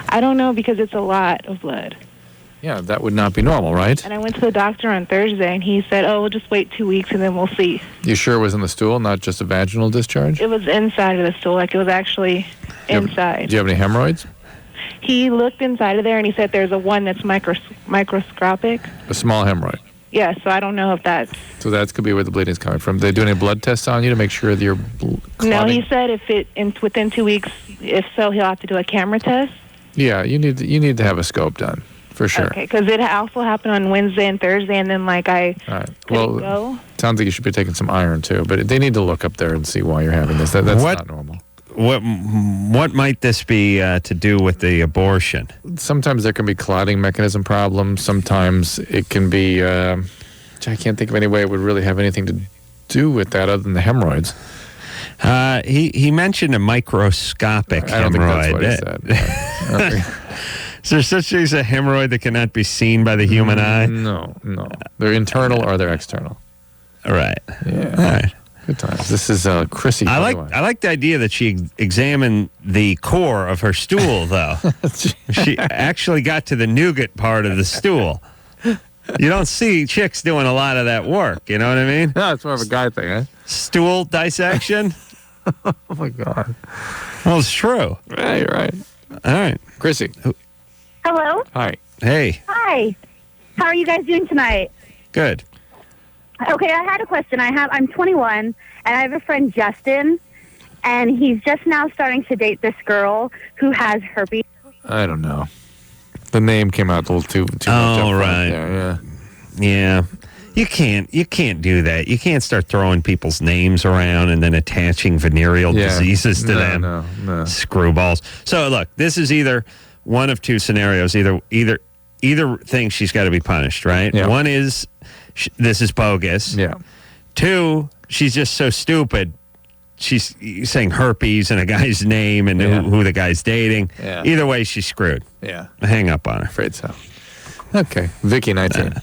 I don't know, because it's a lot of blood. Yeah, that would not be normal, right? And I went to the doctor on Thursday, and he said, we'll just wait 2 weeks, and then we'll see. You sure it was in the stool, not just a vaginal discharge? It was inside of the stool. It was actually inside. Do you have any hemorrhoids? He looked inside of there, and he said there's one that's microscopic. A small hemorrhoid? Yeah, so I don't know if that's... So that could be where the bleeding is coming from. They do any blood tests on you to make sure that you're clotting? No, he said within 2 weeks, if so, he'll have to do a camera test. Yeah, you need to have a scope done, for sure. Okay, because it also happened on Wednesday and Thursday, and then I All right. Well, go. Sounds like you should be taking some iron too, but they need to look up there and see why you're having this. That's not normal. What might this be to do with the abortion? Sometimes there can be clotting mechanism problems. Sometimes it can be. I can't think of any way it would really have anything to do with that other than the hemorrhoids. He mentioned a microscopic hemorrhoid. I don't think that's what he said. Is there such thing as a hemorrhoid that cannot be seen by the human eye? No. They're internal or they're external. All right. Yeah. All right. Good times. This is Chrissy. I like the idea that she examined the core of her stool, though. She actually got to the nougat part of the stool. You don't see chicks doing a lot of that work. You know what I mean? No, it's more of a guy thing, eh? Stool dissection. Oh my God. Well, it's true. Yeah, you're right. All right, Chrissy. Hello. Hi. Hey. Hi. How are you guys doing tonight? Good. Okay, I had a question. I'm 21, and I have a friend, Justin, and he's just now starting to date this girl who has herpes. I don't know. The name came out a little too much. Oh, right. There, yeah. You can't do that. You can't start throwing people's names around and then attaching venereal diseases to them. No. Screwballs. So look, this is either one of two scenarios. Either thing, she's got to be punished, right? Yeah. One is this is bogus. Yeah. Two, she's just so stupid. She's saying herpes and a guy's name and who the guy's dating. Yeah. Either way, she's screwed. Yeah. Hang up on her. Afraid so. Okay. Vicky, 19.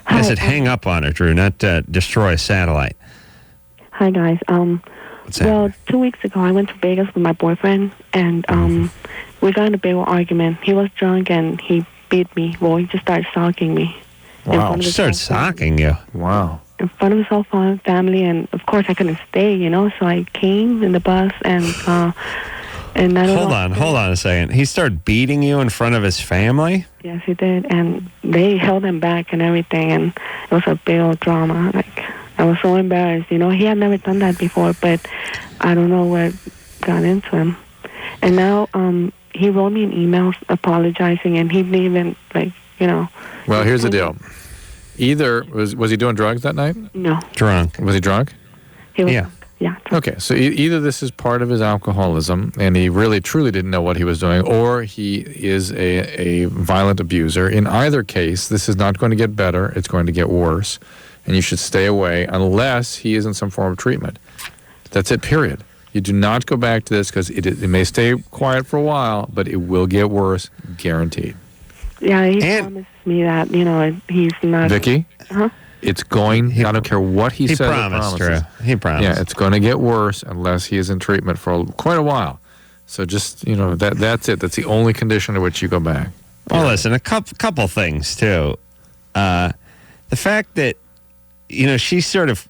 I said hang up on her, Drew, not destroy a satellite. Hi, guys. What's happening? 2 weeks ago, I went to Vegas with my boyfriend, and we got in a big argument. He was drunk, and he beat me. Well, he just started stalking me. Wow. She started socking you. Wow. In front of his whole family, and of course, I couldn't stay, so I came in the bus, and Hold on a second. He started beating you in front of his family? Yes, he did, and they held him back and everything, and it was a big old drama. I was so embarrassed, He had never done that before, but I don't know what got into him. And now he wrote me an email apologizing, and he didn't even, Well, here's the deal. Either was he doing drugs that night? No. Drunk. Was he drunk? He was, Yeah. Yeah. Okay, so either this is part of his alcoholism, and he really truly didn't know what he was doing, or he is a violent abuser. In either case, this is not going to get better. It's going to get worse, and you should stay away unless he is in some form of treatment. That's it, period. You do not go back to this because it may stay quiet for a while, but it will get worse, guaranteed. Yeah, he promised me that, he's not... Vicky? Huh? It's going, I don't care what he says. Promised, Drew. He promised. Yeah, it's going to get worse unless he is in treatment for quite a while. So just, that's it. That's the only condition to which you go back. Well, listen, a couple things, too. The fact that, she sort of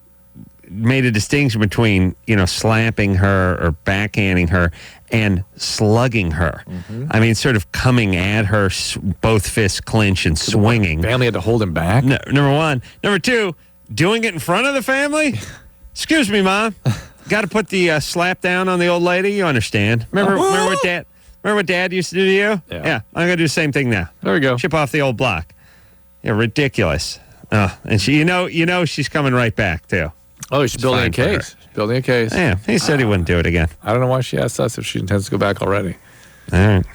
made a distinction between, slapping her or backhanding her and slugging her. Mm-hmm. I mean, sort of coming at her, both fists clench and swinging. Family had to hold him back? No, number one. Number two, doing it in front of the family? Excuse me, Mom. Got to put the slap down on the old lady? You understand. Remember what Dad used to do to you? Yeah. I'm going to do the same thing now. There we go. Chip off the old block. Yeah, ridiculous. And she, she's coming right back, too. Oh, she's building a case. Building a case. Yeah, he said he wouldn't do it again. I don't know why she asked us if she intends to go back already. All right.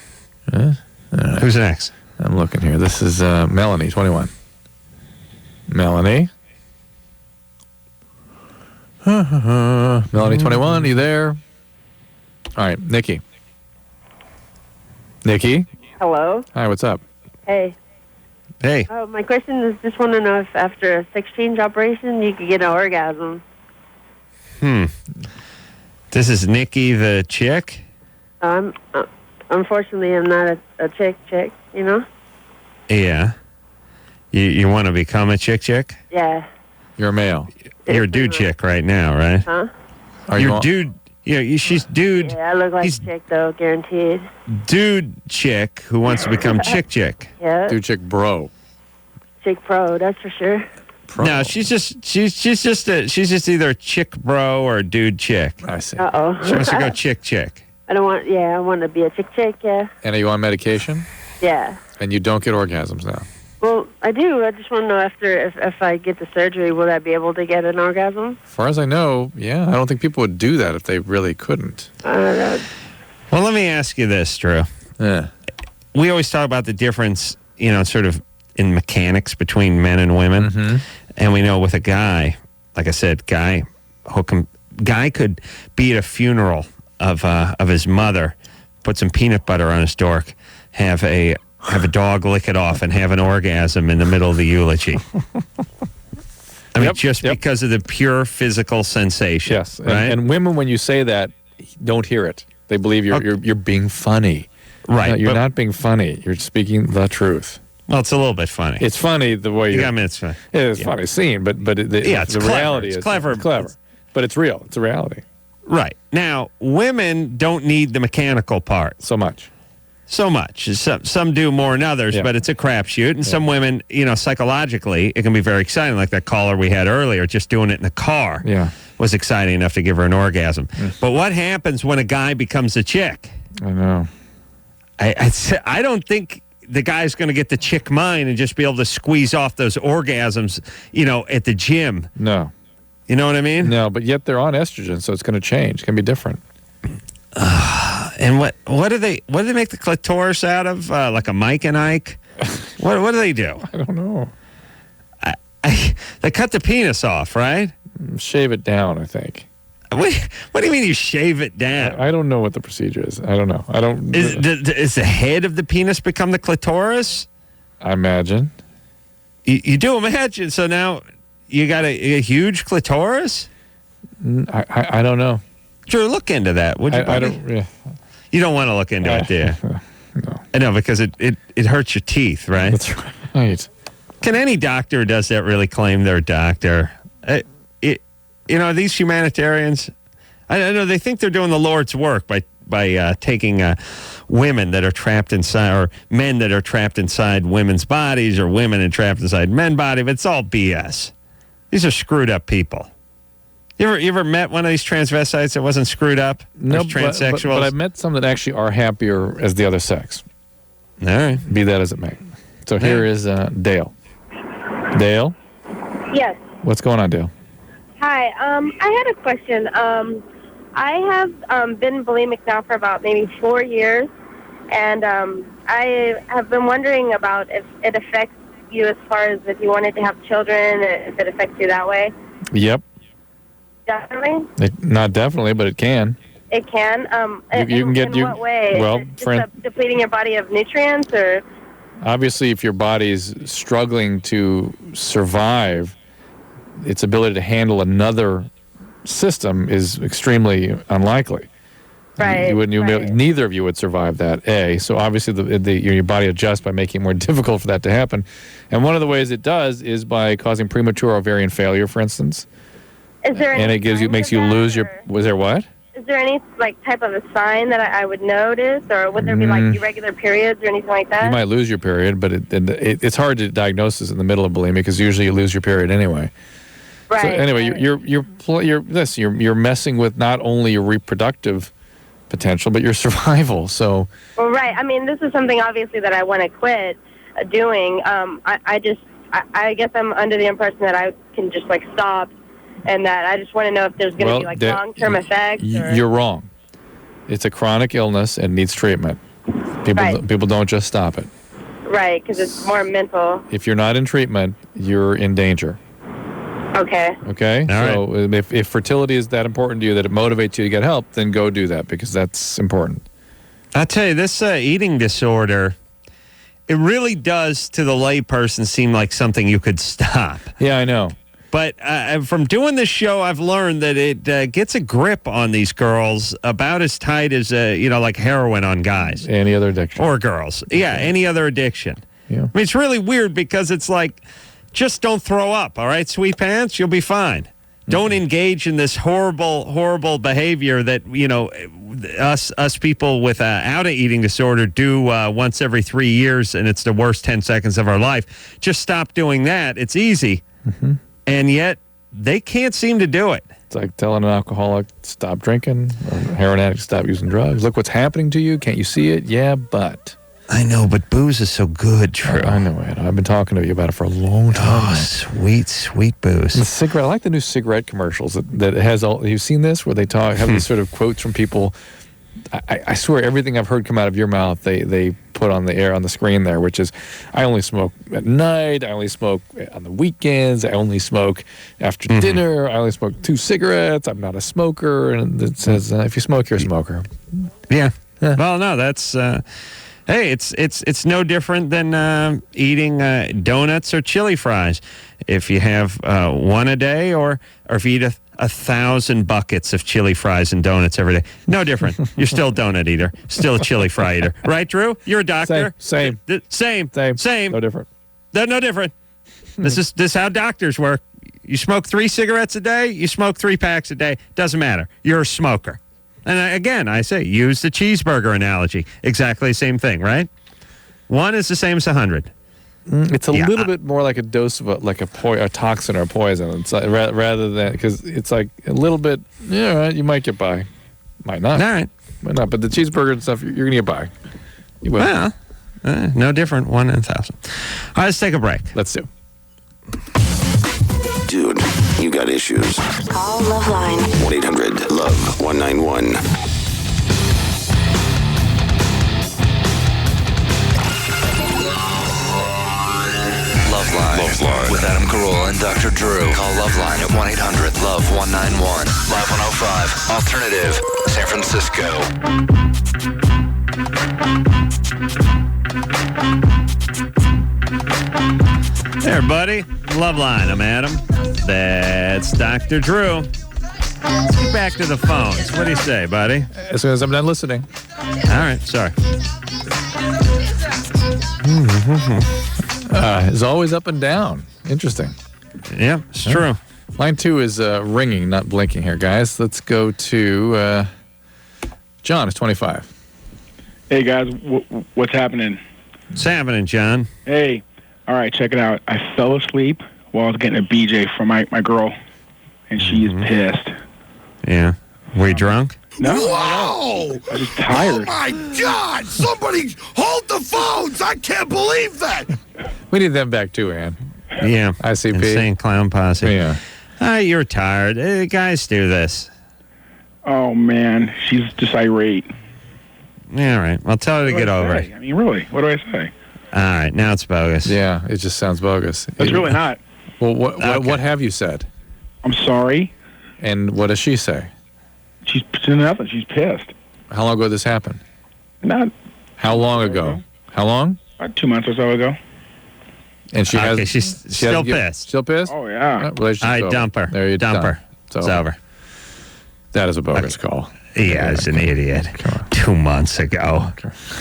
All right. Who's next? I'm looking here. This is Melanie, 21. Melanie? Melanie, 21, you there? All right, Nikki. Nikki? Hello? Hi, what's up? Hey. Hey. Oh, my question is, just want to know if after a sex change operation you could get an orgasm. This is Nikki the chick? Unfortunately, I'm not a chick, Yeah. You want to become a chick? Yeah. You're a male. You're a dude chick right now, right? Huh? You're dude. She's dude. Yeah, I look like a chick, though, guaranteed. Dude chick who wants to become chick. Yeah. Dude chick bro. Chick pro, that's for sure. No, she's just either a chick bro or a dude chick. I see. Uh-oh. She wants to go chick. I want to be a chick, yeah. And are you on medication? Yeah. And you don't get orgasms now? Well, I do. I just want to know if I get the surgery, will I be able to get an orgasm? As far as I know, yeah. I don't think people would do that if they really couldn't. Well, let me ask you this, Drew. Yeah. We always talk about the difference, sort of in mechanics between men and women. Mm-hmm. And we know with a guy, like I said, guy could be at a funeral of his mother, put some peanut butter on his dork, have a dog lick it off, and have an orgasm in the middle of the eulogy. I mean, because of the pure physical sensation. Yes, right? And women, when you say that, don't hear it. They believe you're being funny. Right. No, you're not being funny. You're speaking the truth. Well, it's a little bit funny. It's funny the way you. I mean, it's funny. It's funny scene, but it's the clever. reality It's is clever. It's clever, but it's real. It's a reality. Right. Now, women don't need the mechanical part so much. Some do more than others, but it's a crapshoot. And some women, psychologically, it can be very exciting. Like that caller we had earlier, just doing it in the car was exciting enough to give her an orgasm. But what happens when a guy becomes a chick? I know. I don't think the guy's going to get the chick mind and just be able to squeeze off those orgasms, at the gym. No. You know what I mean? No, but yet they're on estrogen, so it's going to change. It's going to be different. And what do they make the clitoris out of? Like a Mike and Ike? What do they do? I don't know. They cut the penis off, right? Shave it down, I think. What do you mean you shave it down? I don't know what the procedure is. I don't know. I don't. Is the head of the penis become the clitoris? I imagine. You do imagine. So now you got a huge clitoris? I don't know. Drew, look into that, would you? I don't. Yeah. You don't want to look into it, do you? No. I know, because it hurts your teeth, right? That's right. Can any doctor who does that really claim they're a doctor? These humanitarians, I know they think they're doing the Lord's work by taking women that are trapped inside, or men that are trapped inside women's bodies, or women and trapped inside men's bodies. But it's all BS. These are screwed up people. You ever met one of these transvestites that wasn't screwed up? No, transsexuals? But I've met some that actually are happier as the other sex. All right. Be that as it may. So here is Dale. Dale? Yes. What's going on, Dale? Hi. I had a question. I have been bulimic now for about maybe 4 years, and I have been wondering about if it affects you as far as if you wanted to have children, if it affects you that way. Yep. Definitely? Not definitely, but it can. It can? You can get... In what way? Well, is it just depleting your body of nutrients, or... Obviously, if your body's struggling to survive, its ability to handle another system is extremely unlikely. Right. Neither of you would survive that, A. So obviously your body adjusts by making it more difficult for that to happen. And one of the ways it does is by causing premature ovarian failure, for instance. Is there any and it makes you lose your... Was there what? Is there any type of a sign that I would notice, or would there be irregular periods or anything like that? You might lose your period, but it's hard to diagnose this in the middle of bulimia because usually you lose your period anyway. Right. So anyway, you're messing with not only your reproductive potential but your survival. So. Well, right. I mean, this is something obviously that I want to quit doing. I guess I'm under the impression that I can just stop. And that I just want to know if there's going to be long-term effects. You're wrong. It's a chronic illness and needs treatment. People don't just stop it. Right, because it's more mental. If you're not in treatment, you're in danger. Okay. Okay? All right. If fertility is that important to you, that it motivates you to get help, then go do that because that's important. I tell you, this eating disorder, it really does to the layperson seem like something you could stop. Yeah, I know. But from doing this show, I've learned that it gets a grip on these girls about as tight as, like heroin on guys. Any other addiction. Or girls. Yeah, any other addiction. Yeah. I mean, it's really weird because it's like, just don't throw up, all right, sweet pants? You'll be fine. Don't engage in this horrible, horrible behavior that, us people without an eating disorder do once every 3 years, and it's the worst 10 seconds of our life. Just stop doing that. It's easy. Mm-hmm. And yet, they can't seem to do it. It's like telling an alcoholic, stop drinking, or a heroin addict, stop using drugs. Look what's happening to you. Can't you see it? Yeah, but. I know, but booze is so good, Drew. I know it. I've been talking to you about it for a long time. Oh, sweet, sweet booze. The cigarette. I like the new cigarette commercials that has all. You've seen this where they have these sort of quotes from people. I swear everything I've heard come out of your mouth, they put on the air on the screen there, which is, I only smoke at night, I only smoke on the weekends, I only smoke after dinner, I only smoke 2 cigarettes, I'm not a smoker, and it says, if you smoke, you're a smoker. Yeah. Well, no, that's, hey, it's no different than eating donuts or chili fries. If you have one a day, or if you eat 1,000 buckets of chili fries and donuts every day. No different. You're still a donut eater. Still a chili fry eater. Right, Drew? You're a doctor. Same. Same. No different. No different. This is how doctors work. You smoke 3 cigarettes a day, you smoke 3 packs a day. Doesn't matter. You're a smoker. And again, I say, use the cheeseburger analogy. Exactly the same thing, right? 1 is the same as 100. It's a little bit more like a dose of a toxin or a poison. It's like, rather than, because it's like a little bit, yeah, right, you might get by. Might not. All right. Might not. But the cheeseburger and stuff, you're going to get by. You will. Well, no different. 1 in 1,000. All right, let's take a break. Let's do. Dude, you got issues. Call LoveLine. 1-800-LOVE-191. LoveLine with Adam Carolla and Dr. Drew. Call LoveLine at 1-800-LOVE-191. Live 105. Alternative. San Francisco. There, buddy. LoveLine. I'm Adam. That's Dr. Drew. Let's get back to the phones. What do you say, buddy? As soon as I'm done listening. All right. Sorry. Is always up and down. Interesting. Yeah, it's true. Line 2 is ringing, not blinking here, guys. Let's go to John. Is 25. Hey, guys. What's happening? What's happening, John? Hey. All right, check it out. I fell asleep while I was getting a BJ from my girl, and she's pissed. Yeah. Were you drunk? No. Whoa! I was tired. Oh, my God! Somebody hold the phones! I can't believe that! We need them back, too, Ann. Yeah. ICP. Insane Clown Posse. Yeah. You're tired. Guys do this. Oh, man. She's just irate. Yeah, all right. Well, tell her to get over it. I mean, really, what do I say? All right, now it's bogus. Yeah, it just sounds bogus. It's really not. Well, what have you said? I'm sorry. And what does she say? She's nothing. She's pissed. How long ago did this happen? Not. How long ago? How long? 2 months or so ago. And she has. She's still pissed. Still pissed? Oh, yeah. Relationship's over. Dump her. There you dump her. It's over. That is a bogus call. Yeah, he's an idiot. 2 months ago.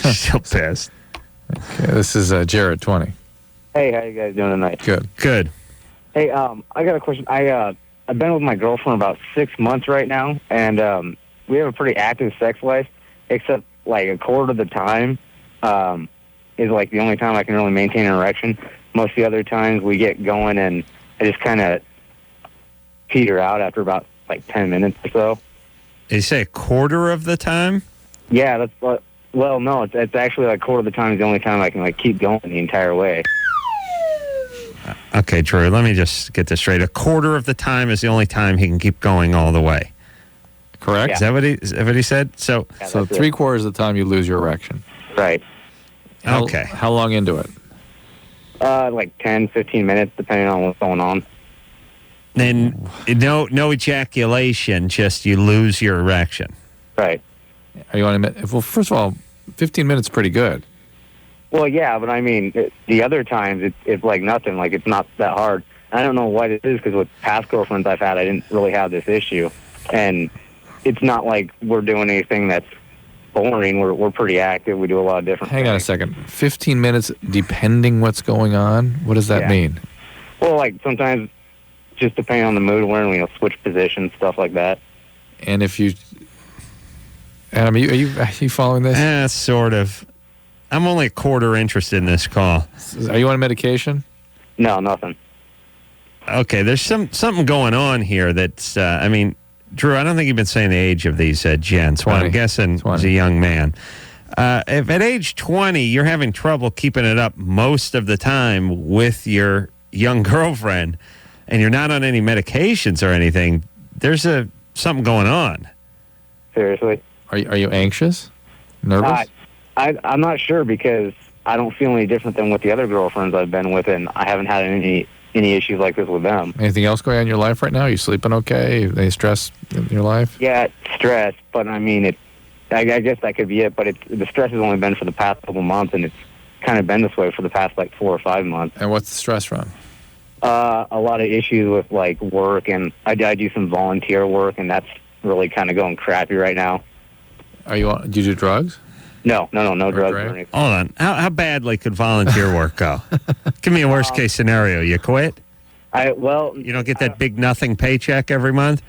Still pissed. Okay, this is Jared, 20. Hey, how you guys doing tonight? Good. Hey, I got a question. I've been with my girlfriend about 6 months right now, and we have a pretty active sex life, except like a quarter of the time is like the only time I can really maintain an erection. Most of the other times we get going, and I just kind of peter out after about like 10 minutes or so. Did you say a quarter of the time? Yeah, that's what. Well, no, it's actually like a quarter of the time is the only time I can like keep going the entire way. Okay, Drew, let me just get this straight. A quarter of the time is the only time he can keep going all the way. Correct? Yeah. Is that what he said? So 3/4 of the time you lose your erection. Right. Okay. How long into it? Like 10, 15 minutes, depending on what's going on. Then no ejaculation, just you lose your erection. Right. Are you on a Well, first of all, 15 minutes is pretty good. Well, yeah, but I mean, the other times it's like nothing. Like, it's not that hard. I don't know why this is, because with past girlfriends I've had, I didn't really have this issue. And it's not like we're doing anything that's boring. We're pretty active. We do a lot of different Hang on a second. 15 minutes, depending what's going on? What does that mean? Well, like, sometimes just depending on the mood, we're switch positions, stuff like that. And if you... Adam, are you following this? Sort of. I'm only a quarter interested in this call. Are you on medication? No, nothing. Okay, there's something going on here that's, I mean, Drew, I don't think you've been saying the age of these gents. 20. But I'm guessing he's a young man. If at age 20 you're having trouble keeping it up most of the time with your young girlfriend and you're not on any medications or anything, there's something going on. Seriously? Are you anxious? Nervous? I'm not sure, because I don't feel any different than with the other girlfriends I've been with, and I haven't had any issues like this with them. Anything else going on in your life right now? Are you sleeping okay? Any stress in your life? Yeah, stress, but I mean, I guess that could be it, but the stress has only been for the past couple months, and it's kind of been this way for the past like 4 or 5 months. And what's the stress from? A lot of issues with like work, and I do some volunteer work, and that's really kind of going crappy right now. Do you do drugs? No drugs or anything. Hold on. How badly could volunteer work go? Give me a worst case scenario. You quit? You don't get that big nothing paycheck every month?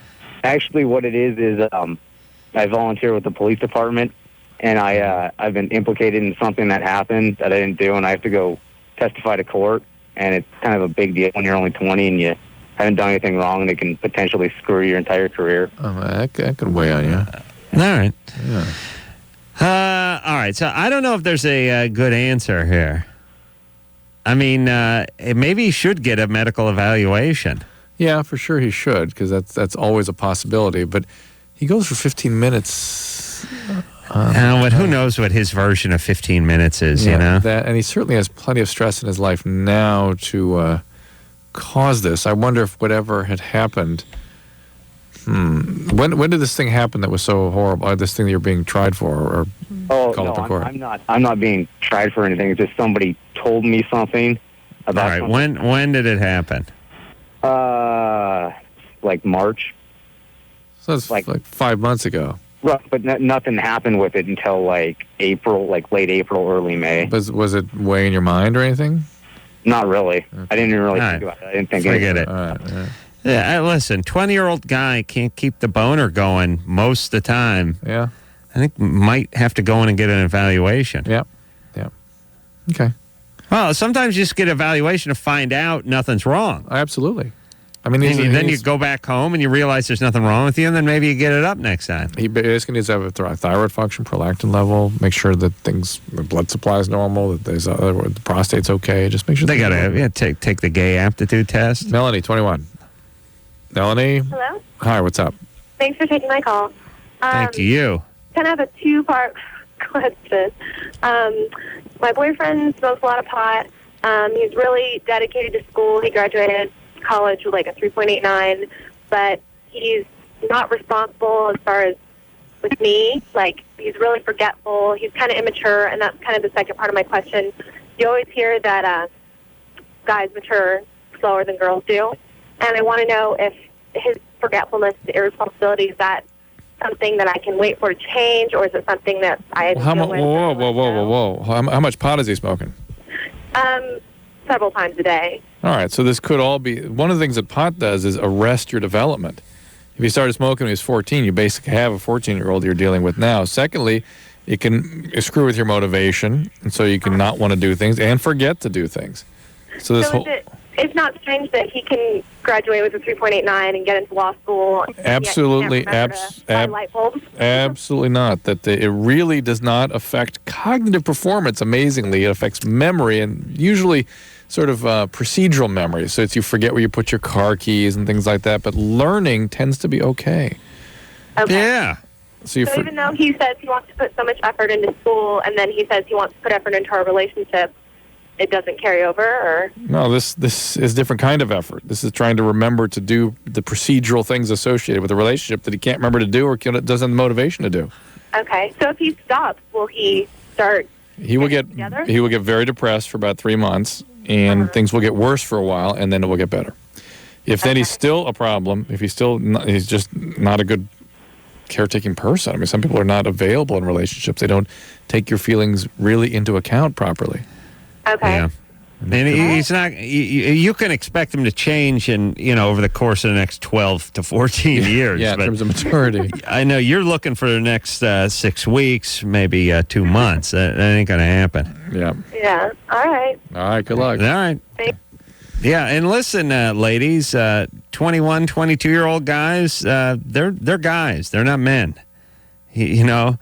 Actually, what it is I volunteer with the police department, and I've been implicated in something that happened that I didn't do, and I have to go testify to court, and it's kind of a big deal when you're only 20 and you haven't done anything wrong, and it can potentially screw your entire career. Oh, that could weigh on you. All right. Yeah. All right. So I don't know if there's a good answer here. I mean, maybe he should get a medical evaluation. Yeah, for sure he should, because that's always a possibility. But he goes for 15 minutes. But who knows what his version of 15 minutes is, you know? And he certainly has plenty of stress in his life now to cause this. I wonder if whatever had happened... When did this thing happen that was so horrible? This thing that you're being tried for, or called up in court? I'm not being tried for anything. It's just somebody told me something about. All right. When did it happen? Like March. So that's like 5 months ago. Right, but nothing happened with it until like April, like late April, early May. Was it weighing your mind or anything? Not really. Okay. I didn't even really think about it. I didn't think Forget anything. it. All right. Yeah. Yeah, listen, 20-year-old guy can't keep the boner going most of the time. Yeah. I think might have to go in and get an evaluation. Yep. Okay. Well, sometimes you just get an evaluation to find out nothing's wrong. Absolutely. I mean, then you go back home and you realize there's nothing wrong with you, and then maybe you get it up next time. He basically needs to have a thyroid function, prolactin level, make sure that the blood supply is normal, that the prostate's okay. Just make sure they got to take the gay aptitude test. Melanie, 21. Melanie? Hello? Hi, what's up? Thanks for taking my call. Thank you. Kind of have a two-part question. My boyfriend smokes a lot of pot. He's really dedicated to school. He graduated college with like a 3.89, but he's not responsible as far as with me. Like, he's really forgetful. He's kind of immature, and that's kind of the second part of my question. You always hear that guys mature slower than girls do, and I want to know if his forgetfulness, irresponsibility, is that something that I can wait for to change, or is it something that I Whoa. How much pot is he smoking? Several times a day. All right, so this could all be... One of the things that pot does is arrest your development. If you started smoking when he was 14, you basically have a 14-year-old you're dealing with now. Secondly, it can screw with your motivation, and so you can not want to do things and forget to do things. So it's not strange that he can graduate with a 3.89 and get into law school. Absolutely, absolutely not. That it really does not affect cognitive performance. Amazingly, it affects memory and usually sort of procedural memory. So it's you forget where you put your car keys and things like that. But learning tends to be okay. Okay. Yeah. So even though he says he wants to put so much effort into school, and then he says he wants to put effort into our relationship, it doesn't carry over, or? No, this is a different kind of effort. This is trying to remember to do the procedural things associated with a relationship that he can't remember to do or doesn't have the motivation to do. Okay, so if he stops, will he start? He will get very depressed for about 3 months, and things will get worse for a while, and then it will get better. If then he's still a problem, if he's just not a good caretaking person. I mean, some people are not available in relationships. They don't take your feelings really into account properly. Okay. Yeah. And he's not. You can expect him to change, over the course of the next 12 to 14 years. Yeah, in terms of maturity. I know you're looking for the next 6 weeks, maybe 2 months. That ain't gonna happen. Yeah. Yeah. All right. All right. Good luck. All right. Thanks. Yeah, and listen, ladies, 21, 22-year-old guys, they're guys. They're not men. I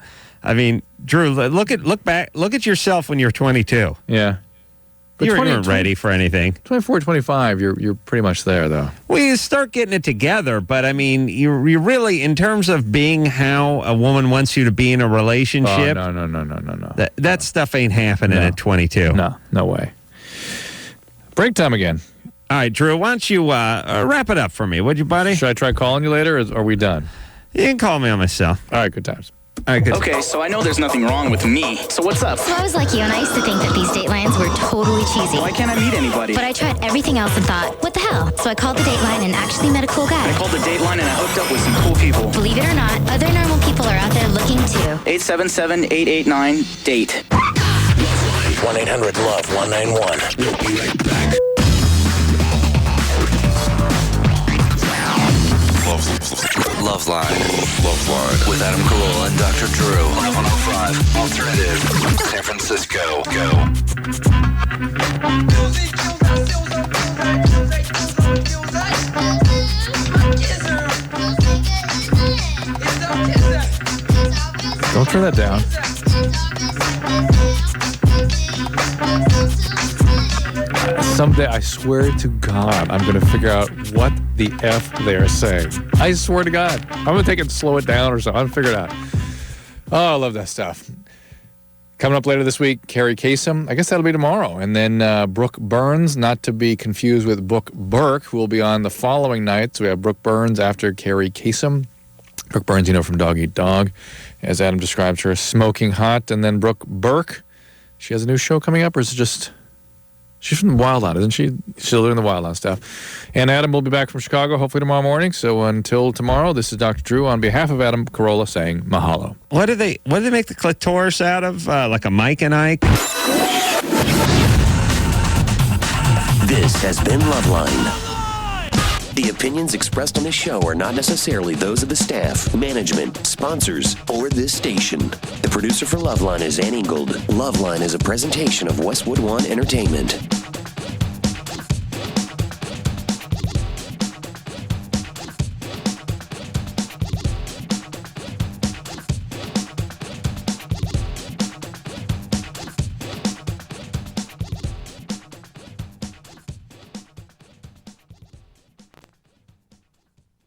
mean, Drew, look at yourself when you're 22. Yeah. But you weren't ready for anything. 24, 25, you're pretty much there, though. Well, you start getting it together, but I mean, you really, in terms of being how a woman wants you to be in a relationship. Oh, no. That stuff ain't happening at 22. No way. Break time again. All right, Drew, why don't you wrap it up for me, would you, buddy? Should I try calling you later, or are we done? You can call me on my cell. All right, good times. All right, good. Okay, so I know there's nothing wrong with me. So what's up? So I was like you, and I used to think that these Datelines were totally cheesy. Why can't I meet anybody? But I tried everything else and thought, what the hell? So I called the Dateline and actually met a cool guy. I called the Dateline and I hooked up with some cool people. Believe it or not, other normal people are out there looking too. 877-889-DATE. 1-800-LOVE-191. We'll be right back. LoveLine. With Adam Carolla and Dr. Drew. 1105 Alternative. San Francisco. Go. Don't turn that down. Someday, I swear to God, I'm going to figure out what the F they're saying. I swear to God. I'm going to take it and slow it down or something. I'll figure it out. Oh, I love that stuff. Coming up later this week, Carrie Kasem. I guess that'll be tomorrow. And then Brooke Burns, not to be confused with Brooke Burke, who will be on the following night. So we have Brooke Burns after Carrie Kasem. Brooke Burns, from Dog Eat Dog, as Adam described her, smoking hot. And then Brooke Burke, she has a new show coming up, or is it just... She's from the Wild On, isn't she? She's still doing the Wild On stuff. And Adam will be back from Chicago, hopefully tomorrow morning. So until tomorrow, this is Dr. Drew on behalf of Adam Carolla saying mahalo. What do they make the clitoris out of? Like a Mike and Ike? This has been LoveLine. The opinions expressed on this show are not necessarily those of the staff, management, sponsors, or this station. The producer for LoveLine is Ann Ingold. LoveLine is a presentation of Westwood One Entertainment.